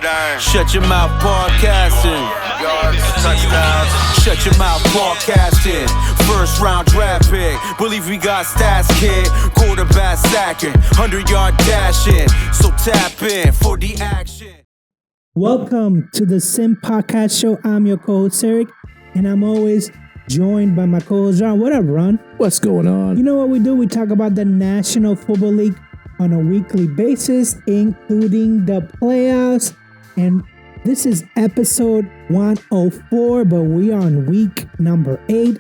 Gridiron. Shut your mouth podcasting. Yards, touchdowns. Shut your mouth podcasting. First round draft pick. Believe we got stats, kid. Quarterback sacking. 100-yard dashing. So tap in for the action. Welcome to the Sim Podcast Show. I'm your co-host Eric, and I'm always joined by my co-host Ron. What up, Ron? What's going on? You know what we do? We talk about the National Football League on a weekly basis, including the playoffs. And this is episode 104, but we are on week number 8.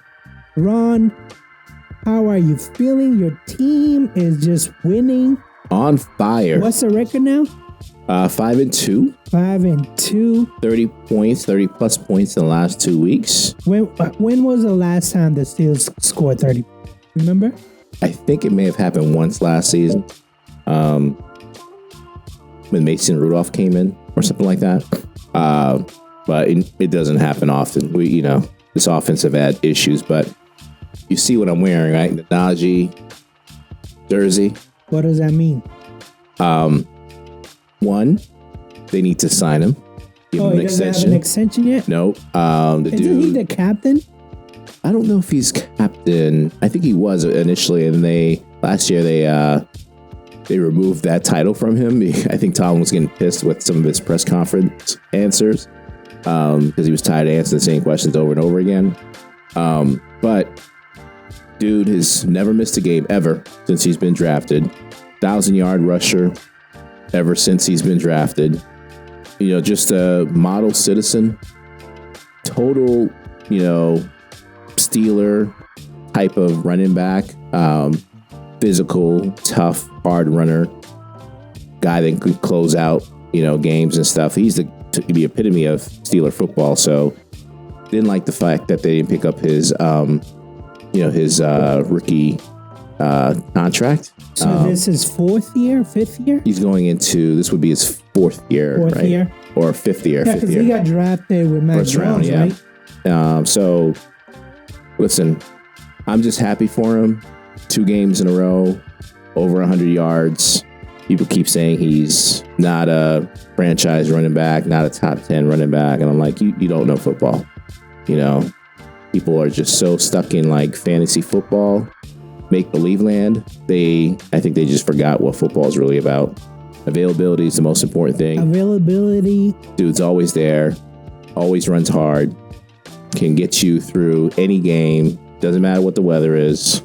Ron, how are you feeling? Your team is just winning. On fire. What's the record now? 5-2. 5-2. 30 points, 30 plus points in the last 2 weeks. When was the last time the Steelers scored 30? Remember? I think it may have happened once last season. When Mason Rudolph came in or something like that. But it doesn't happen often. This offensive had issues, but you see what I'm wearing, right? The Najee jersey. What does that mean? One, they need to sign him. Give him an extension. Doesn't have an extension yet? Nope. Isn't he the captain? I don't know if he's captain. I think he was initially, and last year they removed that title from him. I think Tom was getting pissed with some of his press conference answers because he was tired of answering the same questions over and over again. But dude has never missed a game ever since he's been drafted. 1,000-yard rusher ever since he's been drafted. Just a model citizen, total, Steeler type of running back, physical, tough, hard runner, guy that could close out, games and stuff. He's the epitome of Steeler football. So didn't like the fact that they didn't pick up his rookie contract. So this is fifth year? He's going into, this would be his fourth year, right? Or fifth year. Yeah, because he got drafted with Mac Jones, right? So, listen, I'm just happy for him. 2 games in a row, over 100 yards. People keep saying he's not a franchise running back, not a top 10 running back. And I'm like, you don't know football. People are just so stuck in like fantasy football, make-believe land. I think they just forgot what football is really about. Availability is the most important thing. Availability. Dude's always there, always runs hard, can get you through any game. Doesn't matter what the weather is.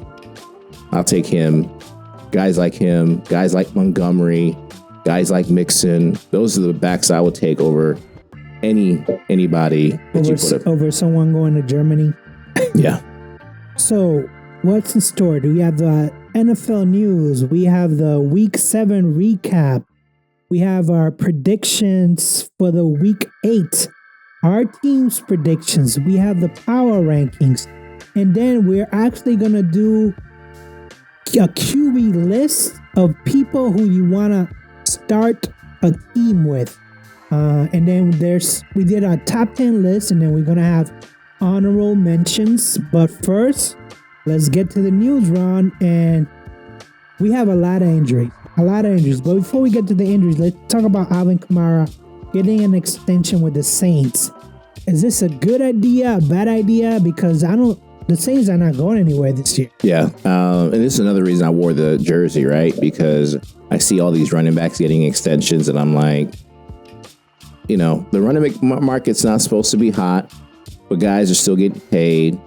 I'll take him. Guys like him, guys like Montgomery, guys like Mixon. Those are the backs I would take over anybody that you put up. Over someone going to Germany. Yeah. So what's in store? Do we have the NFL news? We have the Week 7 recap. We have our predictions for the Week 8. Our team's predictions. We have the power rankings. And then we're actually going to do a QB list of people who you want to start a team with. And then we did our top 10 list, and then we're going to have honorable mentions. But first, let's get to the news, Ron. And we have a lot of injuries. But before we get to the injuries, let's talk about Alvin Kamara getting an extension with the Saints. Is this a good idea, a bad idea? Because the Saints are not going anywhere this year. Yeah. And this is another reason I wore the jersey, right? Because I see all these running backs getting extensions, and I'm like, the running back market's not supposed to be hot, but guys are still getting paid.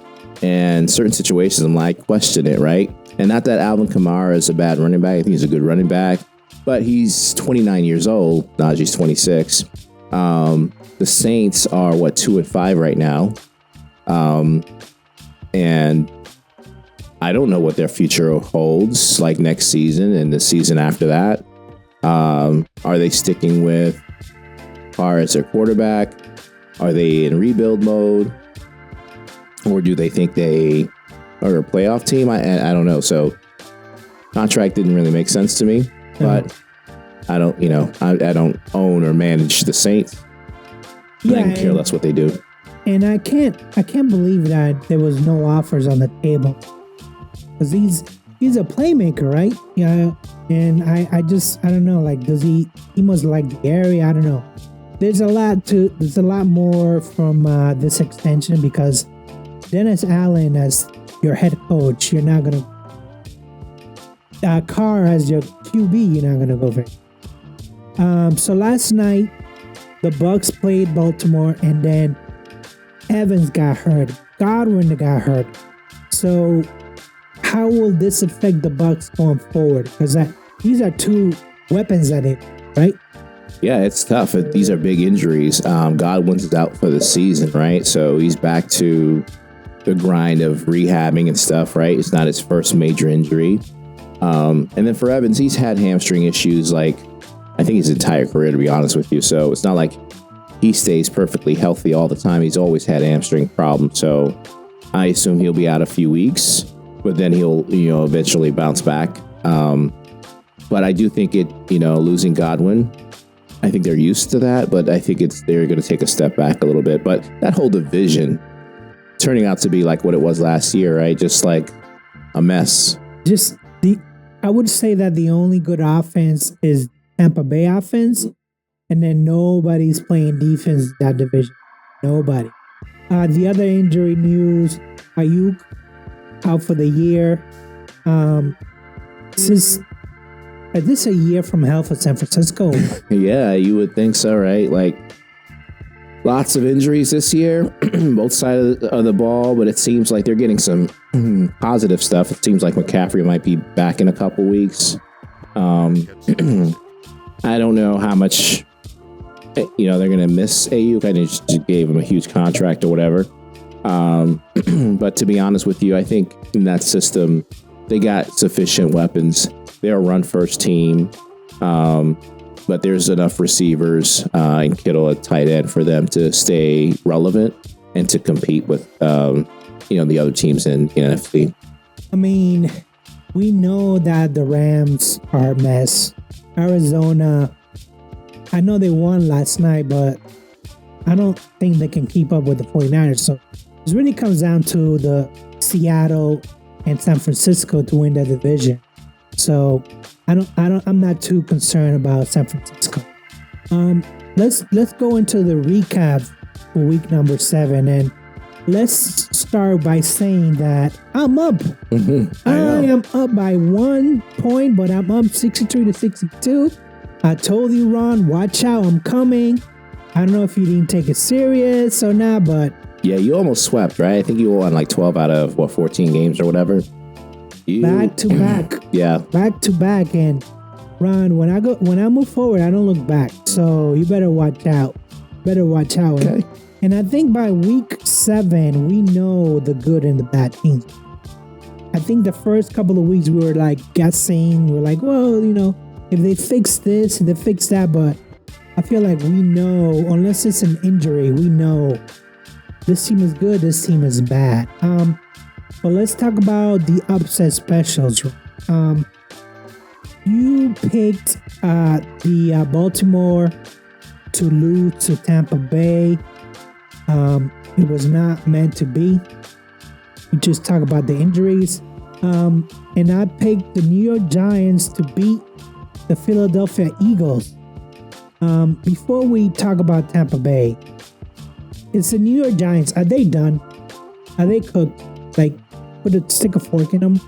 And certain situations, I'm like, question it, right? And not that Alvin Kamara is a bad running back. I think he's a good running back, but he's 29 years old. Najee's 26. The Saints are 2-5 right now. And I don't know what their future holds like next season and the season after that. Are they sticking with Carr as their quarterback? Are they in rebuild mode? Or do they think they are a playoff team? I don't know. So contract didn't really make sense to me, but I don't, I don't own or manage the Saints. I can care less what they do. And I can't believe that there was no offers on the table. Because he's a playmaker, right? Yeah. And I don't know, like, he must like the area. I don't know. there's a lot more from this extension because Dennis Allen as your head coach, you're not gonna. Carr as your QB, you're not gonna go for. So last night, the Bucks played Baltimore, and then Evans got hurt. Godwin got hurt. So how will this affect the Bucks going forward? Because these are two weapons that it, right? Yeah, it's tough. These are big injuries. Godwin's out for the season, right? So he's back to the grind of rehabbing and stuff, right? It's not his first major injury. And then for Evans, he's had hamstring issues like I think his entire career, to be honest with you. So it's not like he stays perfectly healthy all the time. He's always had hamstring problems. So I assume he'll be out a few weeks, but then he'll, eventually bounce back. But I do think losing Godwin, I think they're used to that, but I think they're going to take a step back a little bit. But that whole division turning out to be like what it was last year, right? Just like a mess. I would say that the only good offense is Tampa Bay offense, and then nobody's playing defense in that division. Nobody. The other injury news: Ayuk out for the year. Is this a year from hell for San Francisco? Yeah, you would think so, right? Like lots of injuries this year, both sides of the ball, but it seems like they're getting some positive stuff. It seems like McCaffrey might be back in a couple weeks. I don't know how much, they're going to miss Ayuk. I just gave him a huge contract or whatever. But to be honest with you, I think in that system, they got sufficient weapons. They're a run-first team, but there's enough receivers and Kittle at tight end for them to stay relevant and to compete with, the other teams in the NFC. I mean, we know that the Rams are a mess. Arizona, I know they won last night, but I don't think they can keep up with the 49ers. So it really comes down to the Seattle and San Francisco to win that division. So I'm not too concerned about San Francisco. Let's go into the recap for week number 7, and let's start by saying that I'm up. Mm-hmm. I am up by 1 point, but I'm up 63-62. I told you, Ron, watch out, I'm coming. I don't know if you didn't take it serious or not, but yeah, you almost swept, right? I think you won like 12 out of 14 games or whatever. Back to back. Yeah. Back to back. And Ron, when I move forward, I don't look back. So you better watch out. Okay. And I think by week 7, we know the good and the bad teams. I think the first couple of weeks we were like guessing. We're like, well, if they fix this, if they fix that. But I feel like we know, unless it's an injury, we know this team is good, this team is bad. But let's talk about the upset specials. You picked the Baltimore to lose to Tampa Bay. It was not meant to be. We just talk about the injuries. And I picked the New York Giants to beat the Philadelphia Eagles. Before we talk about Tampa Bay, it's the New York Giants. Are they done? Are they cooked? Like, stick a fork in them?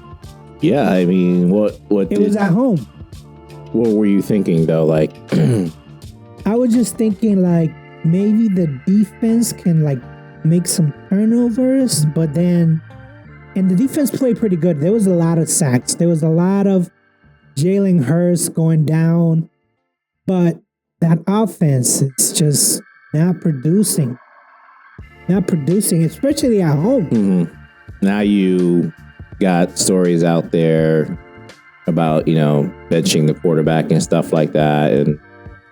Yeah, I mean, what it was at home. What were you thinking though? Like, I was just thinking like maybe the defense can like make some turnovers, but then, and the defense played pretty good. There was a lot of sacks. There was a lot of Jalen Hurts going down, but that offense is just not producing, especially at home. Mm-hmm. Now you got stories out there about, benching the quarterback and stuff like that. And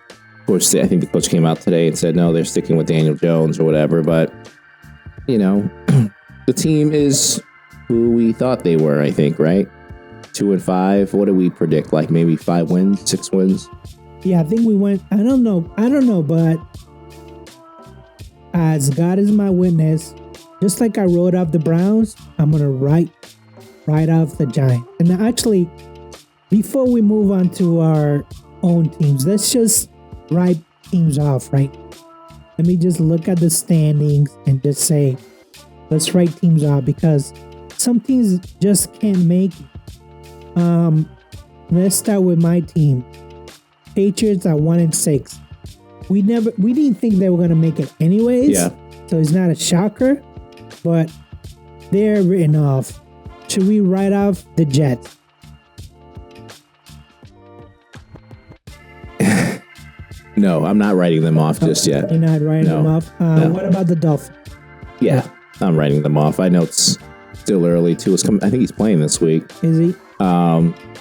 of course, I think the coach came out today and said, no, they're sticking with Daniel Jones or whatever. But, the team is who we thought they were, I think, right? 2-5. What do we predict? Like maybe 5 wins, 6 wins? Yeah, I think we went, I don't know, but as God is my witness, just like I wrote off the Browns, I'm going to write off the Giants. And actually, before we move on to our own teams, let's just write teams off, right? Let me just look at the standings and just say, let's write teams off because some teams just can't make it. Let's start with my team. Patriots are 1-6. We didn't think they were gonna make it anyways. Yeah. So it's not a shocker, but they're written off. Should we write off the Jets? No, I'm not writing them off just yet. You're not writing them off. No. What about the Dolphins? Yeah, I'm writing them off. I know it's still early too. I think he's playing this week. Is he?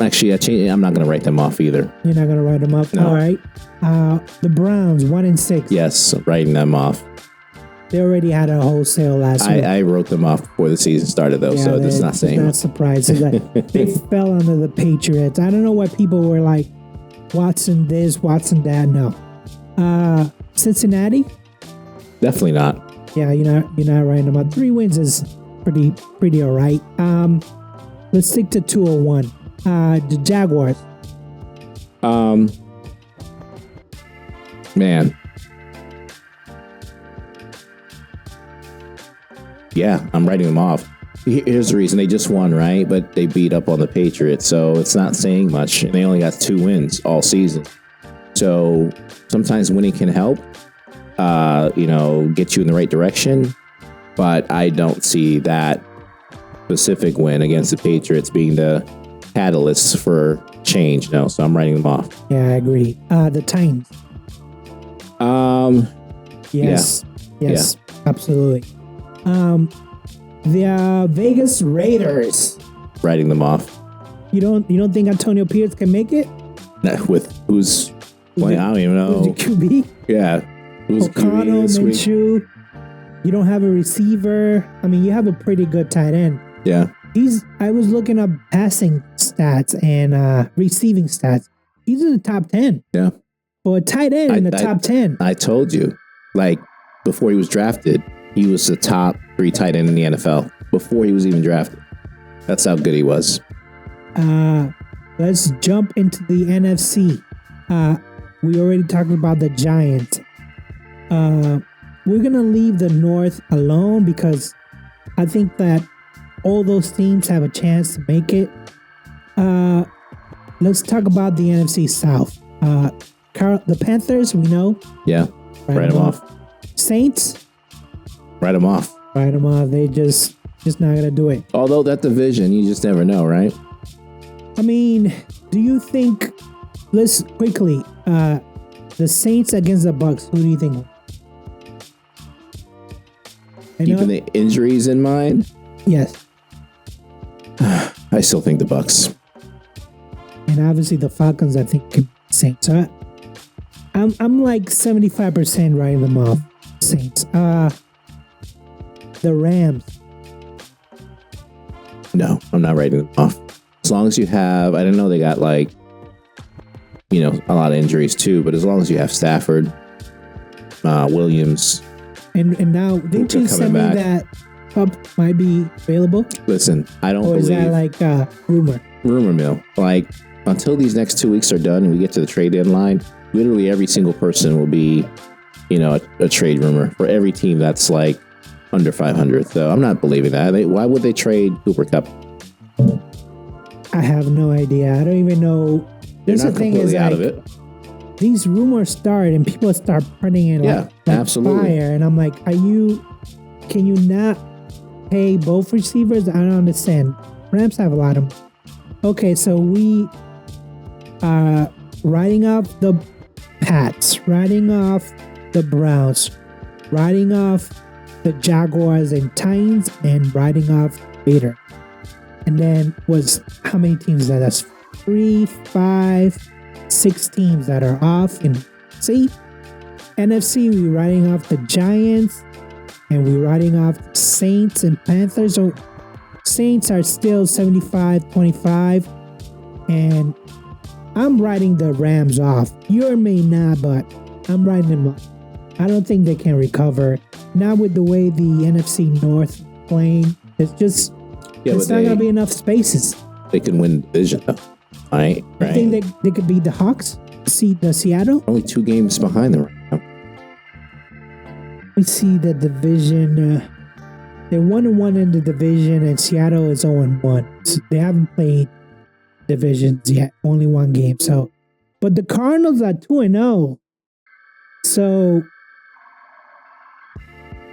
Actually, I'm not going to write them off either. You're not gonna write them off. No. All right. The Browns 1-6. Yes, I'm writing them off. They already had a wholesale last week. I wrote them off before the season started though, so it's not saying. Not surprised. They fell under the Patriots. I don't know why people were like, Watson this, Watson that. No. Cincinnati? Definitely not. Yeah, you're not writing them up. 3 wins is pretty all right. Let's stick to 201. The Jaguars. Man. Yeah, I'm writing them off. Here's the reason. They just won, right? But they beat up on the Patriots, so it's not saying much. And they only got 2 wins all season. So sometimes winning can help, get you in the right direction. But I don't see that specific win against the Patriots being the catalyst for change. No, so I'm writing them off. Yeah, I agree. The Titans. Yes. Yeah. Yes, absolutely. The Vegas Raiders. Writing them off. You don't think Antonio Pierce can make it? With who's playing? I don't even know. Who's the QB? Yeah. Who's O'Connell, Minshew. You don't have a receiver. I mean, you have a pretty good tight end. Yeah. I was looking up passing stats and receiving stats. He's in the top 10. Yeah. For a tight end in the top 10. I told you, before he was drafted, he was the top 3 tight end in the NFL before he was even drafted. That's how good he was. Let's jump into the NFC. We already talked about the Giants. We're going to leave the North alone because I think that all those teams have a chance to make it. Let's talk about the NFC South. The Panthers, we know. Yeah. Write them off. Saints. Write them off. Write them off. They just not going to do it. Although that division, you just never know, right? I mean, do you think, let's quickly, the Saints against the Bucks, who do you think? Keeping the injuries in mind? Yes. I still think the Bucks. And obviously the Falcons, I think, can be Saints. So I'm like 75% writing them off. Saints. The Rams. No, I'm not writing them off. As long as you have, I don't know, they got a lot of injuries too, but as long as you have Stafford, Williams. And now, didn't you tell me that Cup might be available? Listen, I don't believe. Or is that like a rumor? Rumor mill. Until these next 2 weeks are done and we get to the trade deadline, literally every single person will be, a trade rumor for every team that's under 500. So I'm not believing that. Why would they trade Cooper Kupp? I have no idea. I don't even know. They're not completely out of it. These rumors start and people start putting in absolutely. fire. And I'm like, can you not pay both receivers? I don't understand. Rams have a lot of them. Okay, so we are writing off the Pats, writing off the Browns, writing off the Jaguars and Titans, and writing off Raiders. And then how many teams that? That's 3, 5, 6 teams that are off. And see, NFC, we're writing off the Giants, and we're writing off Saints and Panthers. So Saints are still 75-25, and I'm writing the Rams off. You may not, but I'm writing them off. I don't think they can recover. Not with the way the NFC North playing. It's just it's not gonna be enough spaces. They can win the division though. Right? I think they could beat the Hawks. See the Seattle? Only 2 games behind them right now. We see the division. They're 1-1 in the division, and Seattle is 0-1. So they haven't played divisions yet. Only 1 game. So, but the Cardinals are 2-0. So,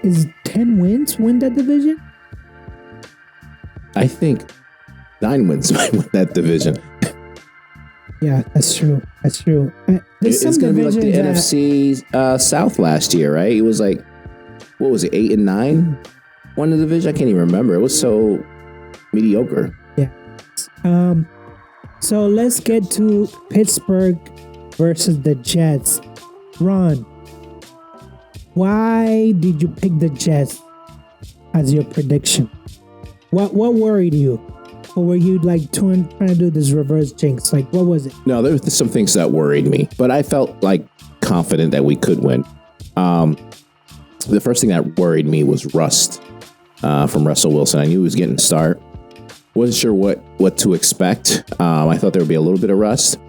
is 10 wins win that division? I think 9 wins might win that division. Yeah, that's true. That's true. It's going to be like the NFC South last year, right? It was like, what was it, 8 and 9? Won the division? I can't even remember. It was so mediocre. Yeah. So let's get to Pittsburgh versus the Jets. Ron, why did you pick the Jets as your prediction? What worried you? Or were you like trying to do this reverse jinx? Like, what was it? No, there were some things that worried me, but I felt like confident that we could win. The first thing that worried me was rust from Russell Wilson. I knew he was getting a start. Wasn't sure what to expect. I thought there would be a little bit of rust.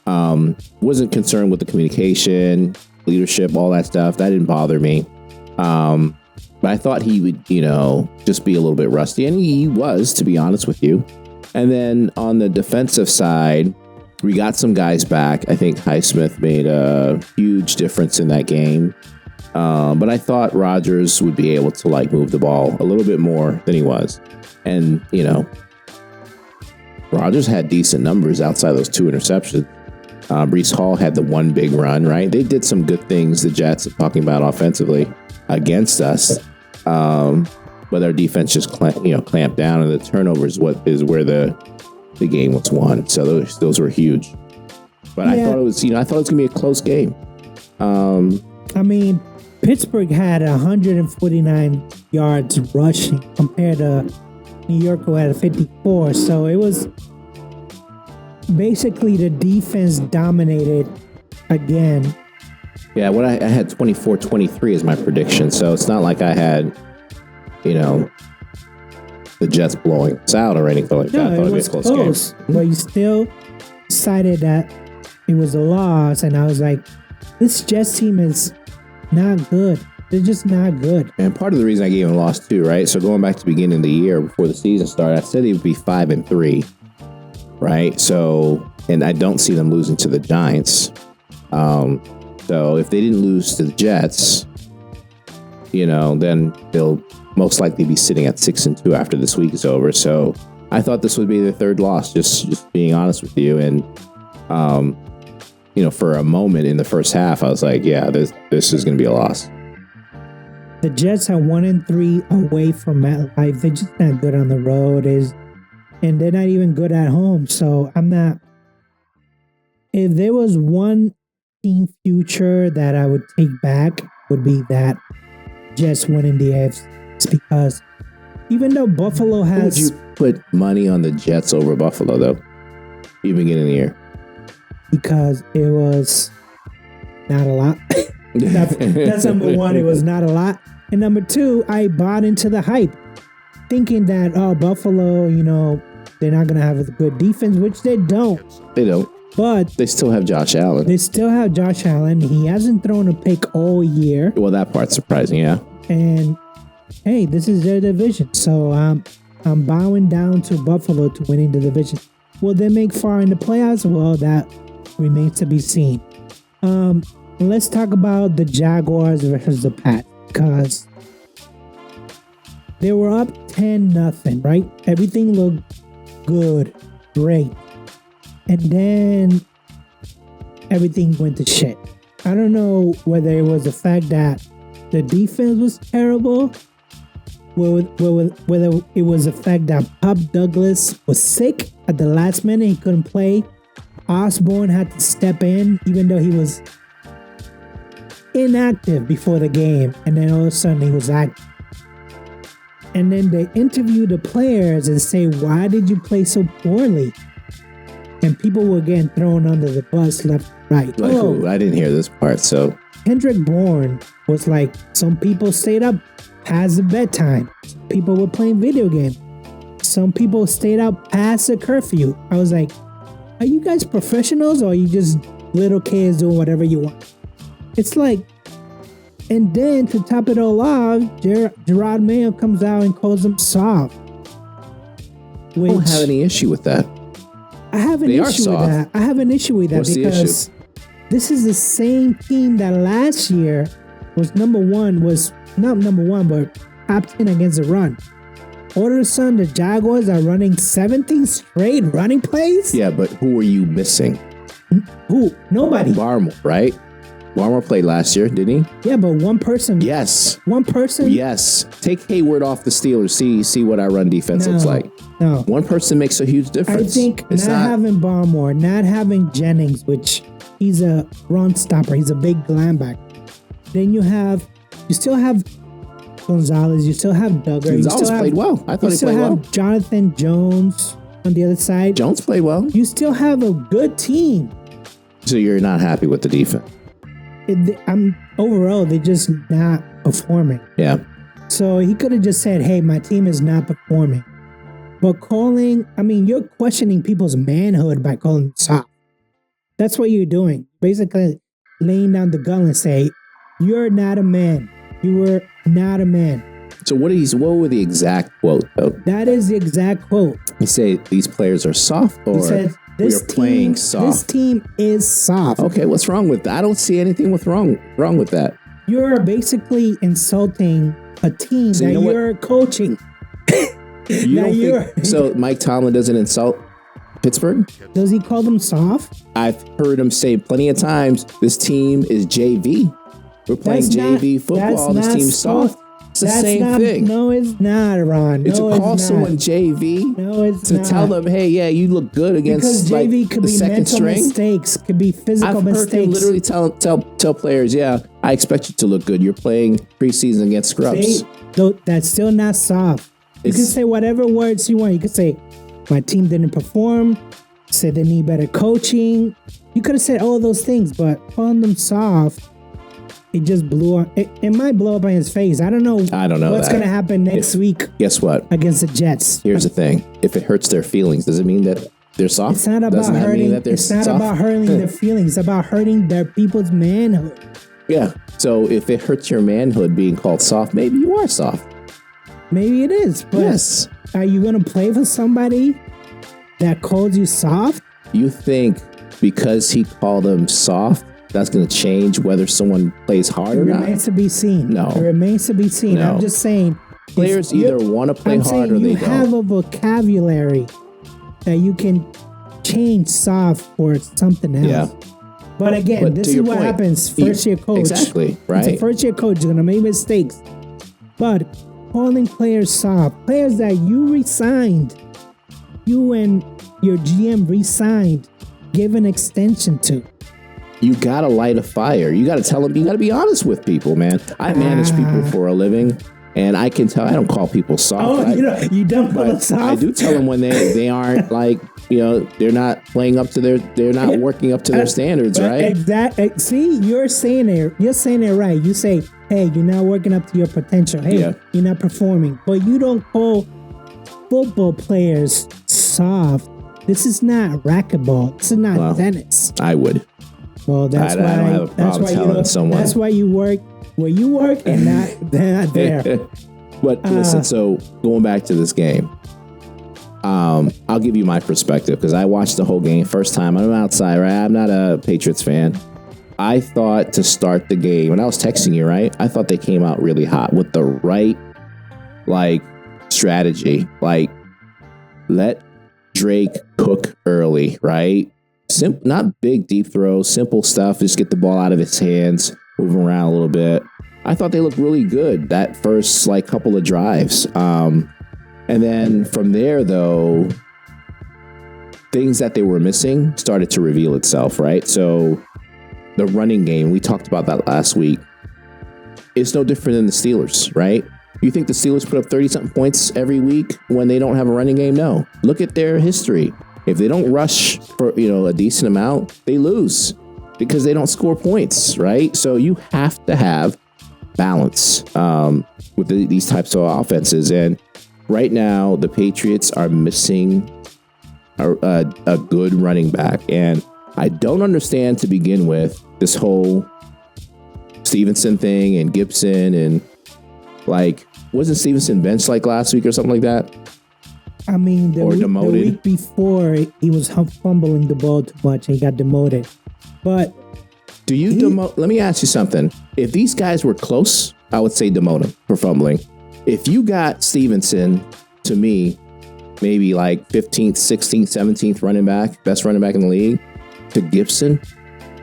Wasn't concerned with the communication, leadership, all that stuff. That didn't bother me. But I thought he would, just be a little bit rusty. And he was, to be honest with you. And then on the defensive side, we got some guys back. I think Highsmith made a huge difference in that game. But I thought Rodgers would be able to move the ball a little bit more than he was. And, Rodgers had decent numbers outside those 2 interceptions. Breece Hall had the 1 big run, right? They did some good things, the Jets, talking about offensively, against us. But our defense just clamped down, and the turnovers is where the game was won. So those were huge. But yeah. I thought it was gonna be a close game. Pittsburgh had 149 yards rushing compared to New York, who had 54. So it was basically the defense dominated again. Yeah, I had 24-23 as my prediction, so it's not like I had, the Jets blowing us out or anything like that. I thought it was a close game. But you still decided that it was a loss, and I was like, this Jets team is not good. They're just not good. And part of the reason I gave them a loss too, right? So going back to the beginning of the year, before the season started, I said they would be 5-3, right? So, and I don't see them losing to the Giants. So if they didn't lose to the Jets, then they'll most likely be sitting at 6-2 after this week is over. So I thought this would be their 3rd loss, just being honest with you. And, for a moment in the first half, I was like, yeah, this is going to be a loss. The Jets are 1-3 away from MetLife. They're just not good on the road, and they're not even good at home. So I'm not. If there was one team future that I would take back, would be that Jets winning the AFC. It's because even though Buffalo has, would you put money on the Jets over Buffalo though? Even beginning of the year, because it was not a lot. That's number one. It was not a lot. And number 2, I bought into the hype, thinking that, Buffalo, they're not going to have a good defense, which they don't. They don't. But they still have Josh Allen. He hasn't thrown a pick all year. Well, that part's surprising, yeah. And, hey, this is their division. So I'm bowing down to Buffalo to winning the division. Will they make far in the playoffs? Well, that remains to be seen. Let's talk about the Jaguars versus the Pats, because they were up 10-0, right? Everything looked good, great. And then everything went to shit. I don't know whether it was the fact that the defense was terrible, whether it was the fact that Pop Douglas was sick at the last minute, he couldn't play. Osborne had to step in, even though he was inactive before the game, and then all of a sudden he was active. And then they interview the players and say, why did you play so poorly? And people were getting thrown under the bus left and right. I didn't hear this part, so. Kendrick Bourne was like, some people stayed up past the bedtime. Some people were playing video games. Some people stayed up past the curfew. I was like, are you guys professionals, or are you just little kids doing whatever you want. It's like, and then to top it all off, Gerard Mayo comes out and calls them soft. I don't have any issue with that. I have an issue with that. I have an issue with that. What's because this is the same team that last year was not number one, but top 10 against the run. All of a sudden, the Jaguars are running 17 straight running plays? Yeah, but who are you missing? Who? Nobody. Barmore, right? Barmore played last year, didn't he? Yeah, but one person. Yes. One person? Yes. Take Hayward off the Steelers. See what our run defense looks like. No. One person makes a huge difference. I think not having Barmore, not having Jennings, which he's a run stopper. He's a big linebacker. Then you still have Gonzalez. You still have Duggar. Gonzalez played well. I thought he played well. Jonathan Jones on the other side. Jones played well. You still have a good team. So you're not happy with the defense? Overall, they're just not performing. Yeah. So he could have just said, hey, my team is not performing. But you're questioning people's manhood by calling them soft. That's what you're doing. Basically laying down the gun and say, you're not a man. You were not a man. So what were the exact quote, though? That is the exact quote. You say these players are soft, or he said, we are playing soft? This team is soft. Okay, what's wrong with that? I don't see anything wrong with that. You're basically insulting a team that you're coaching. So Mike Tomlin doesn't insult Pittsburgh? Does he call them soft? I've heard him say plenty of times, this team is JV. We're playing JV football. This team's soft. It's the same thing. No, it's not, Ron. It's to call someone JV. No, it's not. To tell them, hey, yeah, you look good against because JV could the be second mental string. Mistakes, could be physical mistakes. I've heard him literally tell players, yeah, I expect you to look good. You're playing preseason against scrubs. That's still not soft. You can say whatever words you want. You could say, my team didn't perform. Say they need better coaching. You could have said all those things, but calling them soft, it just blew up. It might blow up on his face. I don't know what's going to happen next week. Guess what? Against the Jets. Here's the thing. If it hurts their feelings, does it mean that they're soft? It's not about hurting. It's not about hurting their feelings. It's about hurting their people's manhood. Yeah. So if it hurts your manhood being called soft, maybe you are soft. Maybe it is. But yes. Are you going to play for somebody that calls you soft? You think because he called them soft, that's going to change whether someone plays hard or not? It remains to be seen. No. It remains to be seen. No. I'm just saying. Players either want to play hard or they don't. You have a vocabulary that you can change soft for something else. Yeah. But again, this is what happens. First-year coach. Exactly, right. It's a first-year coach. You're going to make mistakes. But calling players soft, players that you re-signed, you and your GM re-signed, give an extension to. You gotta light a fire. You gotta tell them. You gotta be honest with people, man. I manage people for a living, and I can tell. I don't call people soft. You don't call them soft. I do tell them when they aren't they're not playing up to they're not working up to their standards, right? Exactly. See, you're saying it right. You say, hey, you're not working up to your potential. Hey, you're not performing. But you don't call football players soft. This is not racquetball. This is not tennis. I would. Well, that's why. I don't have a problem telling someone. That's why you work where you work and not there. But listen, so going back to this game, I'll give you my perspective because I watched the whole game first time. I'm outside, right? I'm not a Patriots fan. I thought to start the game, and I was texting you, right? I thought they came out really hot with the right, strategy. Let Drake cook early, right? Not big deep throws, simple stuff. Just get the ball out of his hands, move him around a little bit. I thought they looked really good that first couple of drives. And then from there, though, things that they were missing started to reveal itself, right? So the running game, we talked about that last week. It's no different than the Steelers, right? You think the Steelers put up 30-something points every week when they don't have a running game? No. Look at their history. If they don't rush for a decent amount, they lose because they don't score points, right? So you have to have balance with these types of offenses. And right now, the Patriots are missing a good running back. And I don't understand to begin with this whole Stevenson thing and Gibson and like, wasn't Stevenson benched like last week or something like that? I mean, the demoted. week before, he was fumbling the ball too much and he got demoted. But do you demote? Let me ask you something. If these guys were close, I would say demote him for fumbling. If you got Stevenson, to me, maybe like 15th, 16th, 17th running back, best running back in the league, to Gibson,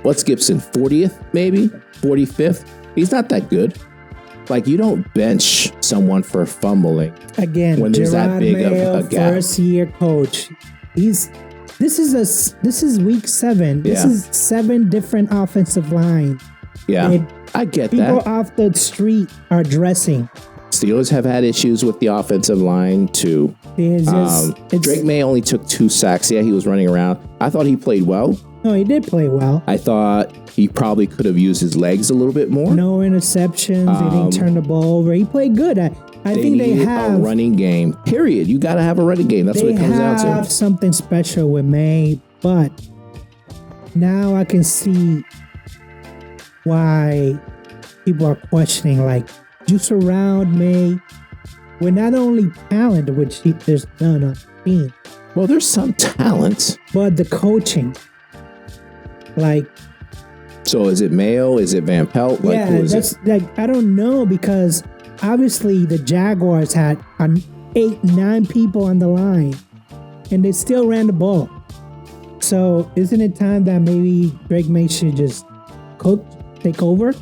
what's Gibson, 40th maybe? 45th? He's not that good. Like, you don't bench someone for fumbling. Again, when there's Gerard that big Mayo, of a gap. first year coach. This is week 7. This is 7 different offensive lines. Yeah, I get that. People off the street are dressing. Steelers have had issues with the offensive line too. Drake May only took 2 sacks. Yeah, he was running around. I thought he played well. No, he did play well. I thought he probably could have used his legs a little bit more. No interceptions. He didn't turn the ball over. He played good. I think they have a running game. Period. You got to have a running game. That's what it comes down to. They have something special with May, but now I can see why people are questioning. Like, you surround May with not only talent, which there's none on the team. Well, there's some talent, but the coaching. Like, so is it Mayo? Is it Van Pelt? Like, yeah, that's like, I don't know, because obviously the Jaguars had 8, 9 people on the line and they still ran the ball. So isn't it time that maybe Drake May should just take over?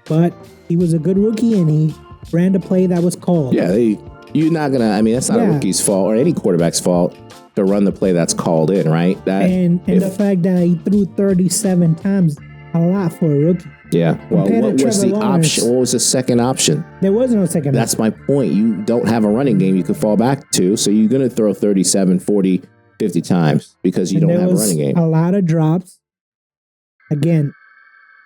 But he was a good rookie and he ran the play that was called. Yeah, you're not gonna. I mean, that's not a rookie's fault or any quarterback's fault to run the play that's called in, right? And the fact that he threw 37 times, a lot for a rookie. Yeah. Well, what was the option? What was the second option? There was no second option. That's my point. You don't have a running game you can fall back to, so you're going to throw 37, 40, 50 times because you don't have a running game. A lot of drops. Again,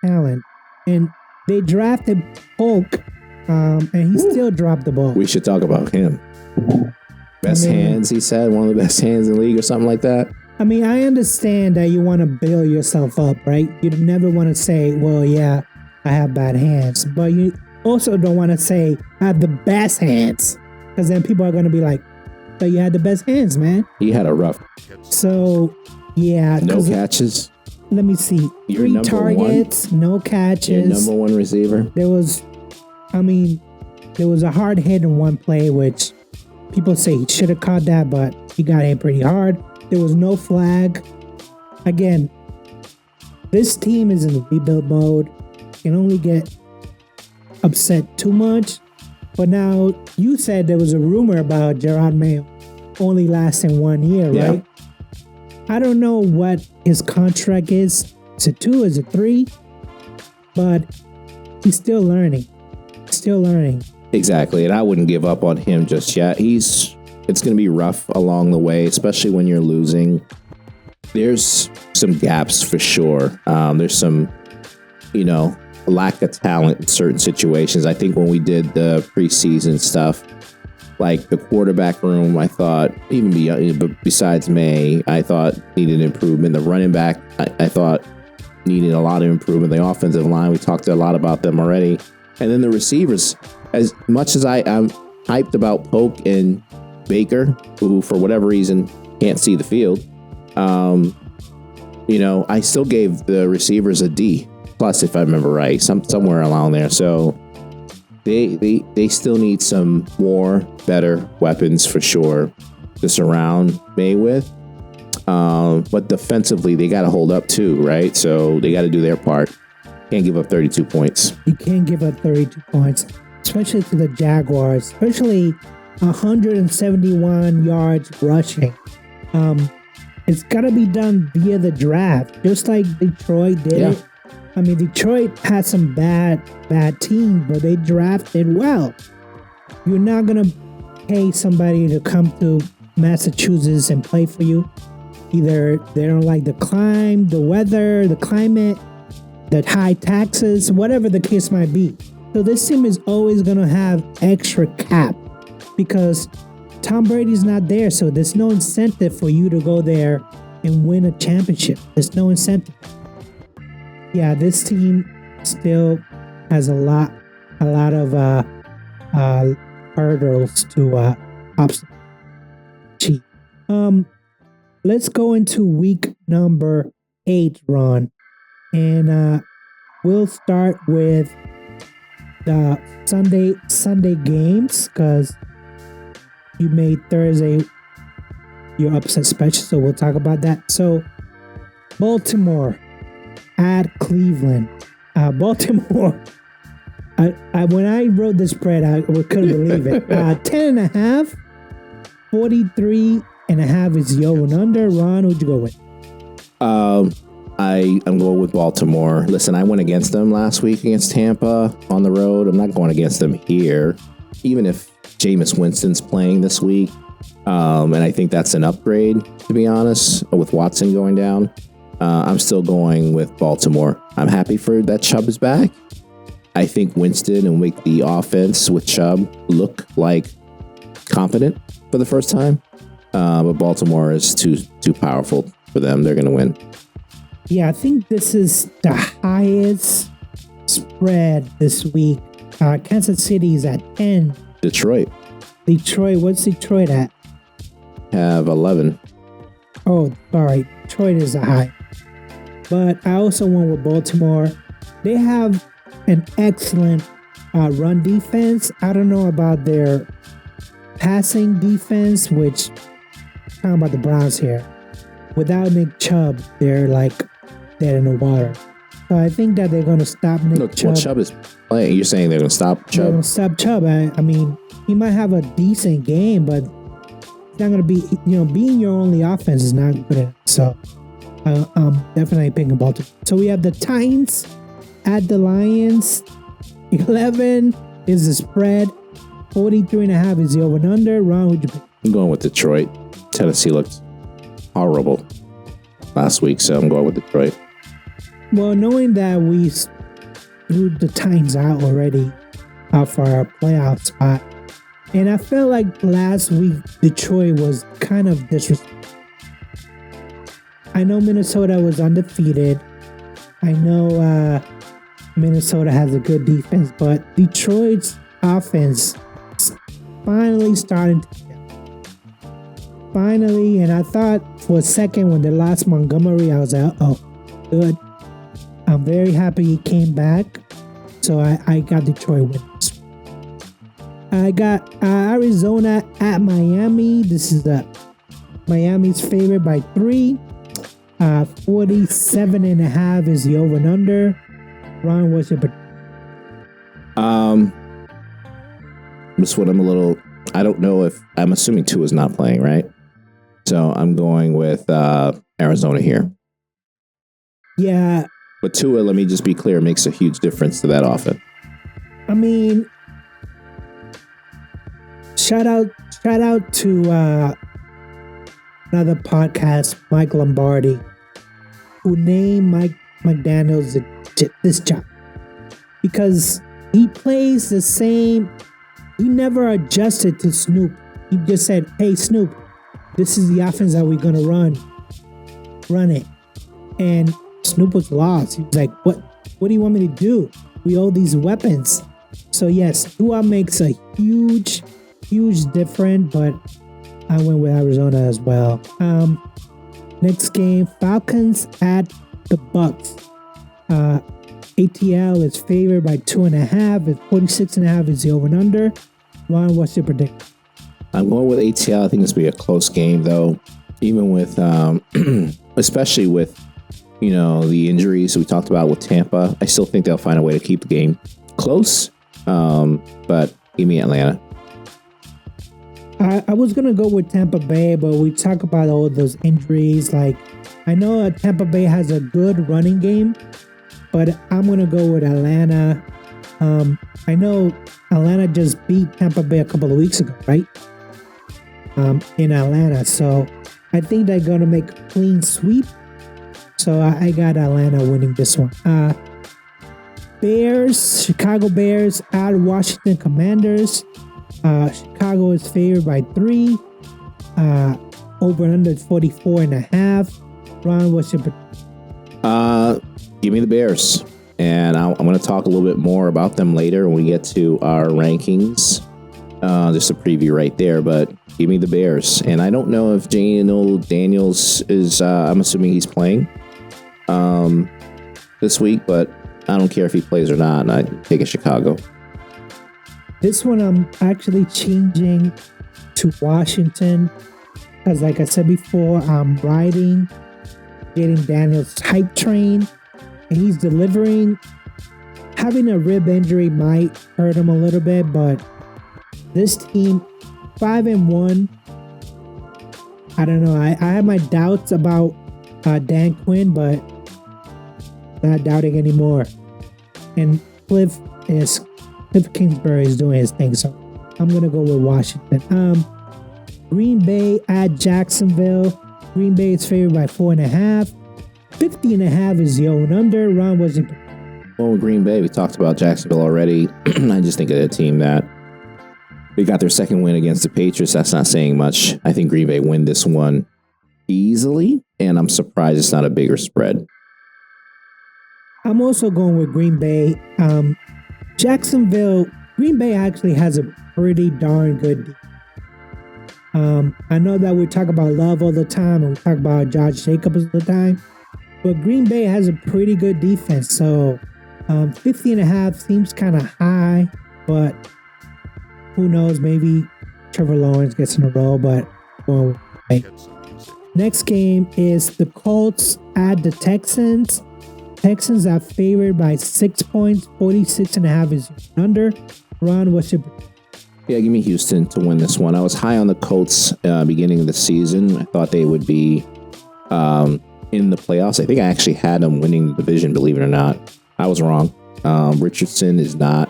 talent. And they drafted Polk, and he still dropped the ball. We should talk about him. Best hands, he said. One of the best hands in the league or something like that. I mean, I understand that you want to build yourself up, right? You never want to say, well, yeah, I have bad hands. But you also don't want to say, I have the best hands. Because then people are going to be like, but you had the best hands, man. He had a rough. So, yeah. No catches. Let me see. You're 3 targets, no catches. Your number 1 receiver. There was a hard hit in one play, which people say he should have caught that, but he got hit pretty hard. There was no flag. Again, this team is in rebuild mode. Can only get upset too much. But now, you said there was a rumor about Gerard Mayo only lasting 1 year, right? I don't know what his contract is. Is it 2? Is it 3? But he's still learning. Exactly. And I wouldn't give up on him just yet. It's going to be rough along the way, especially when you're losing. There's some gaps for sure. There's some, lack of talent in certain situations. I think when we did the preseason stuff, like the quarterback room, I thought, besides May, I thought needed improvement. The running back, I thought needed a lot of improvement. The offensive line, we talked a lot about them already. And then the receivers, as much as I'm hyped about Polk and Baker, who for whatever reason can't see the field, I still gave the receivers a D plus, if I remember right, somewhere along there. So they still need some more better weapons for sure to surround May with. But defensively, they got to hold up too, right? So they got to do their part. Can't give up 32 points. You can't give up 32 points, especially to the Jaguars, especially 171 yards rushing. It's got to be done via the draft, just like Detroit did it. I mean, Detroit had some bad teams, but they drafted well. You're not going to pay somebody to come to Massachusetts and play for you. Either they don't like the climb, the weather, the climate, the high taxes, whatever the case might be. So this team is always going to have extra cap because Tom Brady's not there. So there's no incentive for you to go there and win a championship. There's no incentive. Yeah, this team still has a lot of hurdles to achieve. Let's go into week number 8, Ron, and we'll start with the Sunday games because you made Thursday your upset special, so we'll talk about that. So, Baltimore at Cleveland. Baltimore. When I wrote the spread, I couldn't believe it. 10.5, 43.5 is the over and under. Ron, who'd you go with? I'm going with Baltimore. Listen, I went against them last week against Tampa on the road. I'm not going against them here, even if Jameis Winston's playing this week. And I think that's an upgrade, to be honest, with Watson going down. I'm still going with Baltimore. I'm happy for that Chubb is back. I think Winston will make the offense with Chubb look like competent for the first time. But Baltimore is too powerful for them. They're going to win. Yeah, I think this is the highest spread this week. Kansas City is at 10. Detroit, what's Detroit at? have 11. Oh, sorry. Detroit is a high. But I also went with Baltimore. They have an excellent run defense. I don't know about their passing defense, which talking about the Browns here. Without Nick Chubb, they're like dead in the water. So I think that they're going to stop Nick Chubb. Well, Chubb is playing. You're saying they're going to stop Chubb? They're going to stop Chubb. I mean, he might have a decent game, but it's not going to be, being your only offense is not good enough. So I'm definitely picking Baltimore. So we have the Titans at the Lions. 11 is the spread. 43.5 is the over and under. Ron, would you pick? I'm going with Detroit. Tennessee looked horrible last week, so I'm going with Detroit. Well, knowing that we threw the Titans out already for our playoff spot, and I felt like last week Detroit was kind of disrespectful. I know Minnesota was undefeated. I know Minnesota has a good defense, but Detroit's offense is finally starting to and I thought for a second when they lost Montgomery, I was like, oh, good. I'm very happy he came back. So I got Detroit winners. I got Arizona at Miami. This is Miami's favorite by 3. 47.5 is the over and under. Ron, what's your This one I don't know if, I'm assuming Tua is not playing, right? So I'm going with Arizona here. Yeah. But Tua, let me just be clear, makes a huge difference to that offense. I mean, shout out to another podcast, Mike Lombardi, who named Mike McDaniels this job because he plays the same. He never adjusted to Snoop. He just said, "Hey, Snoop, this is the offense that we're gonna run it." And Snoop was lost. He was like, "What do you want me to do? We owe these weapons." So yes, Tua makes a huge difference, but I went with Arizona as well. Next game, Falcons at the Bucks. ATL is favored by 2.5. It's 46.5 is the over and under. Ron, what's your prediction? I'm going with ATL. I think it's going to be a close game, though. Even with, especially with, the injuries we talked about with Tampa, I still think they'll find a way to keep the game close. But give me Atlanta. I was going to go with Tampa Bay, but we talk about all those injuries. Like, I know Tampa Bay has a good running game, but I'm going to go with Atlanta. I know Atlanta just beat Tampa Bay a couple of weeks ago, right? In Atlanta. So I think they're going to make a clean sweep. So I got Atlanta winning this one. Chicago Bears at Washington Commanders. Chicago is favored by 3. Over and under 44.5. Ron, what's your Give me the Bears. And I'm going to talk a little bit more about them later when we get to our rankings. Just a preview right there, but give me the Bears. And I don't know if Daniels is, I'm assuming he's playing this week, but I don't care if he plays or not. And I take a Chicago. This one I'm actually changing to Washington. Because like I said before, I'm getting Daniels hype train. And he's delivering. Having a rib injury might hurt him a little bit, but this team, 5-1. I don't know. I have my doubts about Dan Quinn, but not doubting anymore. And Cliff Kingsbury is doing his thing, so I'm gonna go with Washington. Green Bay at Jacksonville. Green Bay is favored by 4.5. 50.5 is the over/under. Ron, was it? Well, Green Bay, we talked about Jacksonville already. I just think of a team that they got their second win against the Patriots. That's not saying much. I think Green Bay win this one easily, and I'm surprised it's not a bigger spread. I'm also going with Green Bay. Green Bay actually has a pretty darn good defense. I know that we talk about Love all the time and we talk about Josh Jacobs all the time, but Green Bay has a pretty good defense. So 50.5 seems kind of high, but who knows? Maybe Trevor Lawrence gets in a row, but well, right. Next game is the Colts at the Texans. Texans are favored by 6 points. 46.5 is under. Ron, what's your... Yeah, give me Houston to win this one. I was high on the Colts beginning of the season. I thought they would be in the playoffs. I think I actually had them winning the division, believe it or not. I was wrong. Richardson is not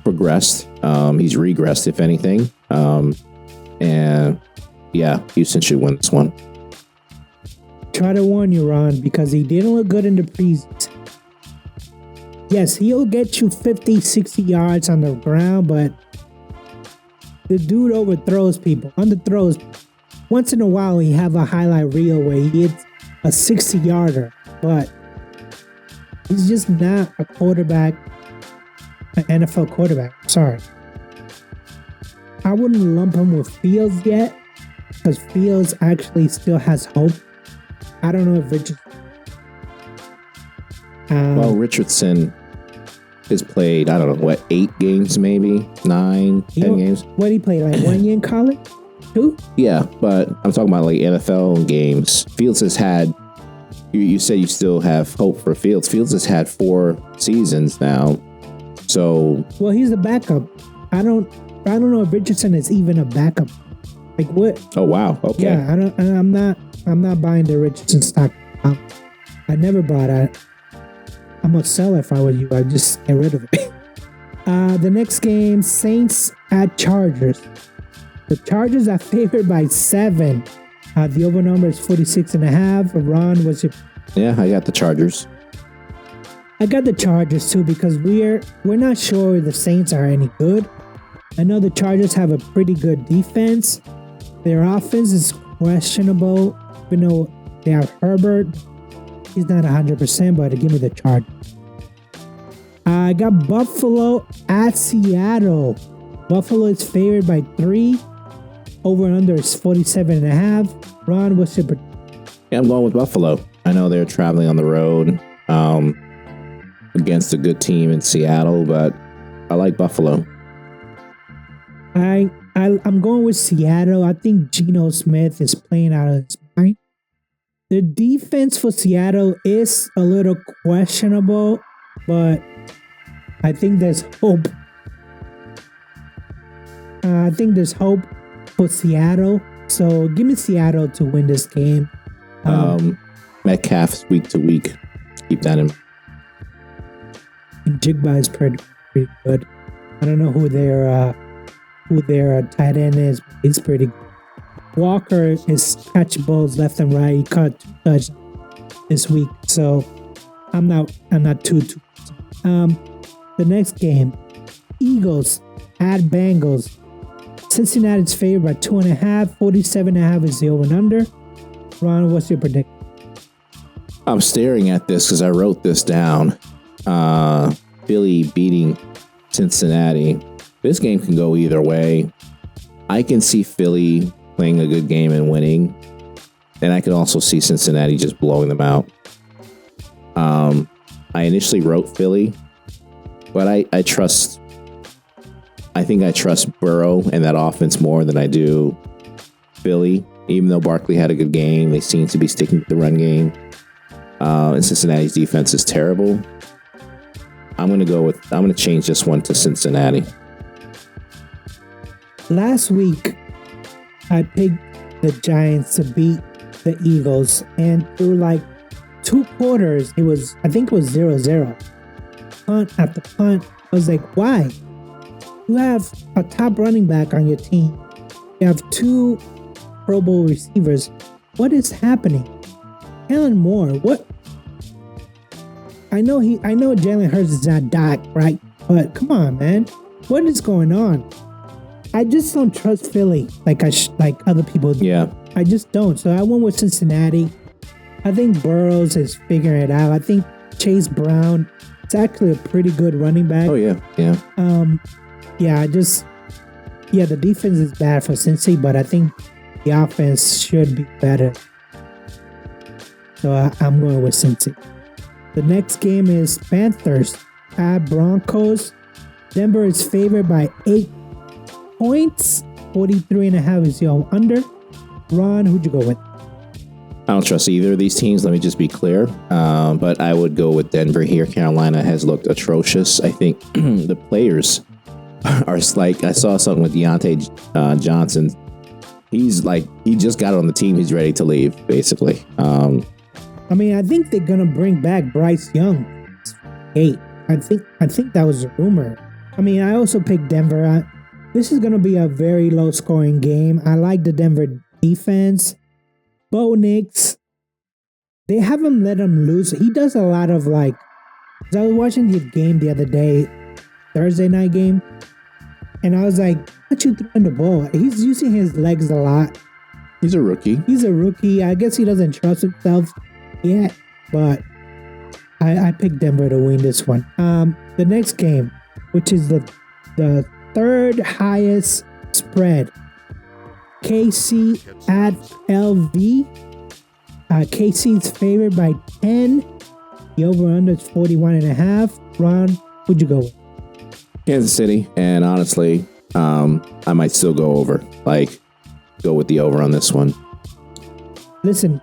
progressed. He's regressed, if anything. And yeah, Houston should win this one. Try to warn you, Ron, because he didn't look good in the preseason. Yes, he'll get you 50, 60 yards on the ground, but the dude overthrows people, underthrows. Once in a while, he have a highlight reel where he hits a 60-yarder, but he's just not a quarterback, an NFL quarterback. Sorry. I wouldn't lump him with Fields yet, because Fields actually still has hope. I don't know if Richardson... well, Richardson has played, I don't know, 8 games maybe? 9, 10 games? What did he play, like 1 year in college? 2? Yeah, but I'm talking about like NFL games. Fields has had, you said you still have hope for Fields. Fields has had 4 seasons now. So... Well, he's a backup. I don't know if Richardson is even a backup. Like what? Oh, wow. Okay. Yeah, I'm not buying the Richardson stock. I never bought it. I'm gonna sell it if I were you. I'd just get rid of it. The next game, Saints at Chargers. The Chargers are favored by 7. The over number is 46.5. Ron, was it? Yeah, I got the Chargers. I got the Chargers too because we're not sure the Saints are any good. I know the Chargers have a pretty good defense. Their offense is questionable. You know, they have Herbert. He's not 100%, but give me the Chargers. I got Buffalo at Seattle. Buffalo is favored by 3. Over and under is 47.5. Ron, what's your prediction? Yeah, I'm going with Buffalo. I know they're traveling on the road against a good team in Seattle, but I like Buffalo. I'm going with Seattle. I think Geno Smith is playing out of his mind. The defense for Seattle is a little questionable, but I think there's hope. I think there's hope for Seattle. So give me Seattle to win this game. Metcalf's week to week. Keep that in mind. Jigba is pretty good. I don't know who their tight end is, but he's pretty good. Walker is catching balls left and right. He caught 2 touchdowns this week, so I'm not too. The next game, Eagles at Bengals. Cincinnati's favored by 2.5. 47.5 is the over and under. Ron, what's your prediction? I'm staring at this because I wrote this down. Philly beating Cincinnati. This game can go either way. I can see Philly playing a good game and winning. And I can also see Cincinnati just blowing them out. I initially wrote Philly, but I think I trust Burrow and that offense more than I do Philly. Even though Barkley had a good game, they seem to be sticking to the run game. And Cincinnati's defense is terrible. I'm going to change this one to Cincinnati. Last week, I picked the Giants to beat the Eagles, and through like 2 quarters, I think it was 0-0. Punt after punt. I was like, why? You have a top running back on your team. You have 2 Pro Bowl receivers. What is happening? Kellen Moore, what? I know Jalen Hurts is not Dak, right? But come on, man. What is going on? I just don't trust Philly like other people do. Yeah. I just don't. So I went with Cincinnati. I think Burrows is figuring it out. I think Chase Brown is actually a pretty good running back. Oh, yeah. Yeah. The defense is bad for Cincy, but I think the offense should be better. So I'm going with Cincy. The next game is Panthers at Broncos. Denver is favored by 8 points. 43.5 is your under. Ron, who'd you go with? I don't trust either of these teams. Let me just be clear. But I would go with Denver here. Carolina has looked atrocious. I think the players are like, I saw something with Deontay Johnson. He's like, he just got on the team. He's ready to leave, basically. I think they're gonna bring back Bryce Young. 8. I think that was a rumor. I also picked Denver. This is gonna be a very low scoring game. I like the Denver defense. Bo Nix, they haven't let him loose. He does a lot of I was watching the game the other day, Thursday night game, and I was like, what you throwing the ball? He's using his legs a lot. He's a rookie. I guess he doesn't trust himself yet, but I picked Denver to win this one. The next game, which is the 3rd highest spread, KC at LV. KC's favored by 10. The over-under is 41.5. Ron, who'd you go with? Kansas City. And honestly, I might still go over. Go with the over on this one. Listen,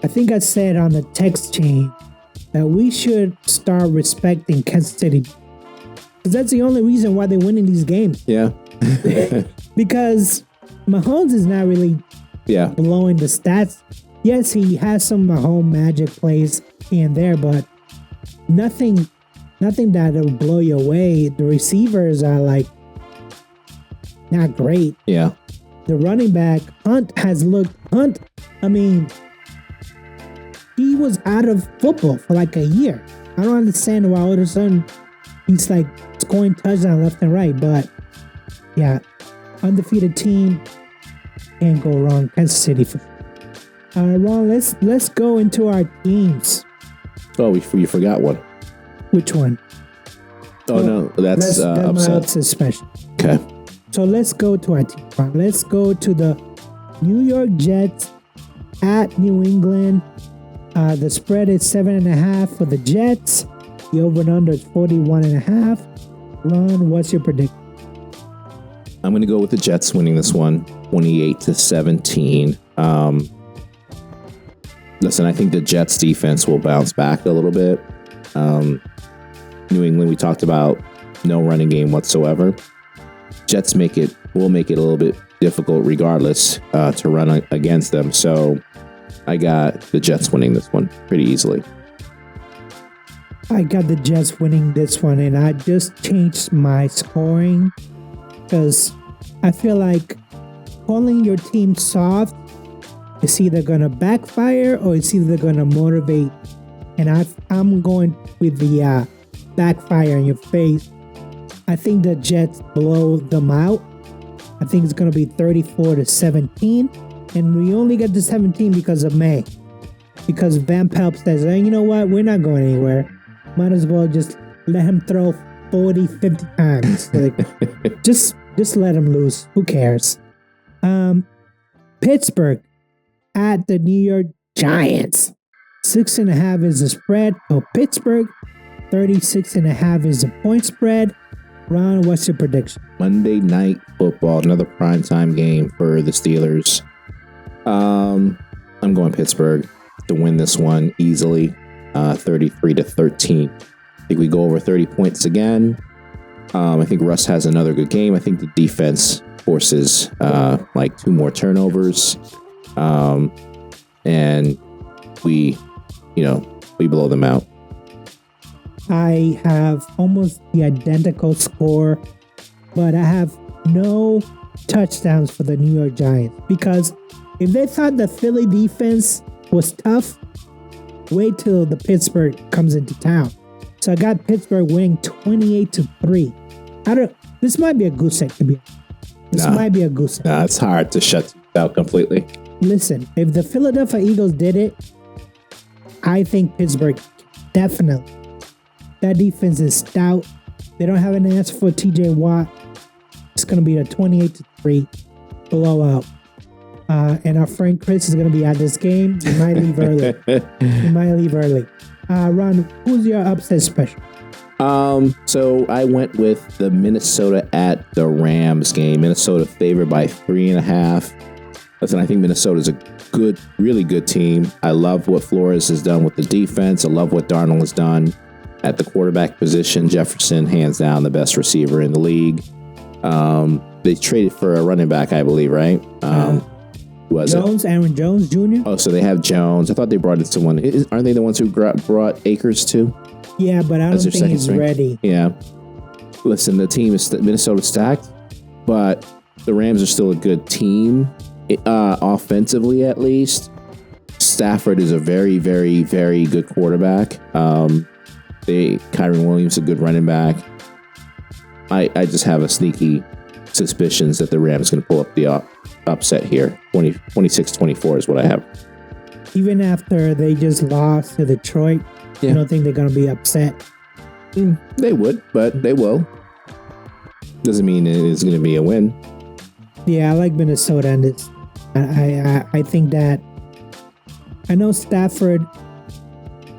I think I said on the text chain that we should start respecting Kansas City. Because that's the only reason why they're winning these games. Yeah. Because Mahomes is not really blowing the stats. Yes, he has some Mahomes magic plays here and there, but nothing that'll blow you away. The receivers are not great. Yeah. The running back, Hunt, he was out of football for a year. I don't understand why all of a sudden he's scoring touchdowns left and right, but yeah, undefeated team, can't go wrong. Kansas City. Ron, let's go into our teams. Oh, you forgot one. Which one? Oh, no, that's upset special. Okay. So let's go to our team. Let's go to the New York Jets at New England. The spread is 7.5 for the Jets. The over and under is 41.5. Ron, what's your prediction? I'm going to go with the Jets winning this one, 28-17. Listen, I think the Jets defense will bounce back a little bit. New England, we talked about no running game whatsoever. Jets will make it a little bit difficult regardless to run against them. So I got the Jets winning this one pretty easily. I got the Jets winning this one, and I just changed my scoring because I feel like calling your team soft is either going to backfire or it's either going to motivate. And I'm going with the backfire in your face. I think the Jets blow them out. I think it's going to be 34-17. And we only get to 17 because of May. because Van Pelt says, hey, you know what? We're not going anywhere. Might as well just let him throw 40, 50 times. Like, just let him loose. Who cares? Pittsburgh at the New York Giants. 6.5 is the spread for Pittsburgh. 36.5 is the point spread. Ron, what's your prediction? Monday Night Football, another primetime game for the Steelers. I'm going Pittsburgh to win this one easily, 33-13. I think we go over 30 points again. I think Russ has another good game. I think the defense forces like 2 more turnovers, and we blow them out. I have almost the identical score, but I have no touchdowns for the New York Giants, because if they thought the Philly defense was tough, wait till the Pittsburgh comes into town. So I got Pittsburgh winning 28-3. This might be a goose egg to be honest. This might be a goose egg. It's hard to shut out completely. Listen, if the Philadelphia Eagles did it, I think Pittsburgh definitely. That defense is stout. They don't have an answer for TJ Watt. It's going to be a 28-3 blowout. And our friend Chris is going to be at this game. He might leave early. Ron, who's your upset special? So I went with the Minnesota at the Rams game. Minnesota favored by 3.5. Listen, I think Minnesota's a good, really good team. I love what Flores has done with the defense. I love what Darnold has done at the quarterback position. Jefferson, hands down, the best receiver in the league. They traded for a running back, I believe, right? Who was Jones, Aaron Jones Jr.? Oh, so they have Jones. I thought they brought in someone. Aren't they the ones who brought Akers too? Yeah, but I don't think he's ready. Yeah. Listen, the team is Minnesota stacked, but the Rams are still a good team, offensively at least. Stafford is a very, very, very good quarterback. Kyron Williams a good running back. I just have a sneaky suspicions that the Rams going to pull up the upset here. 26-24 is what I have. Even after they just lost to Detroit, I don't think they're going to be upset. They would, but they will. Doesn't mean it's going to be a win. Yeah, I like Minnesota, and I think that I know Stafford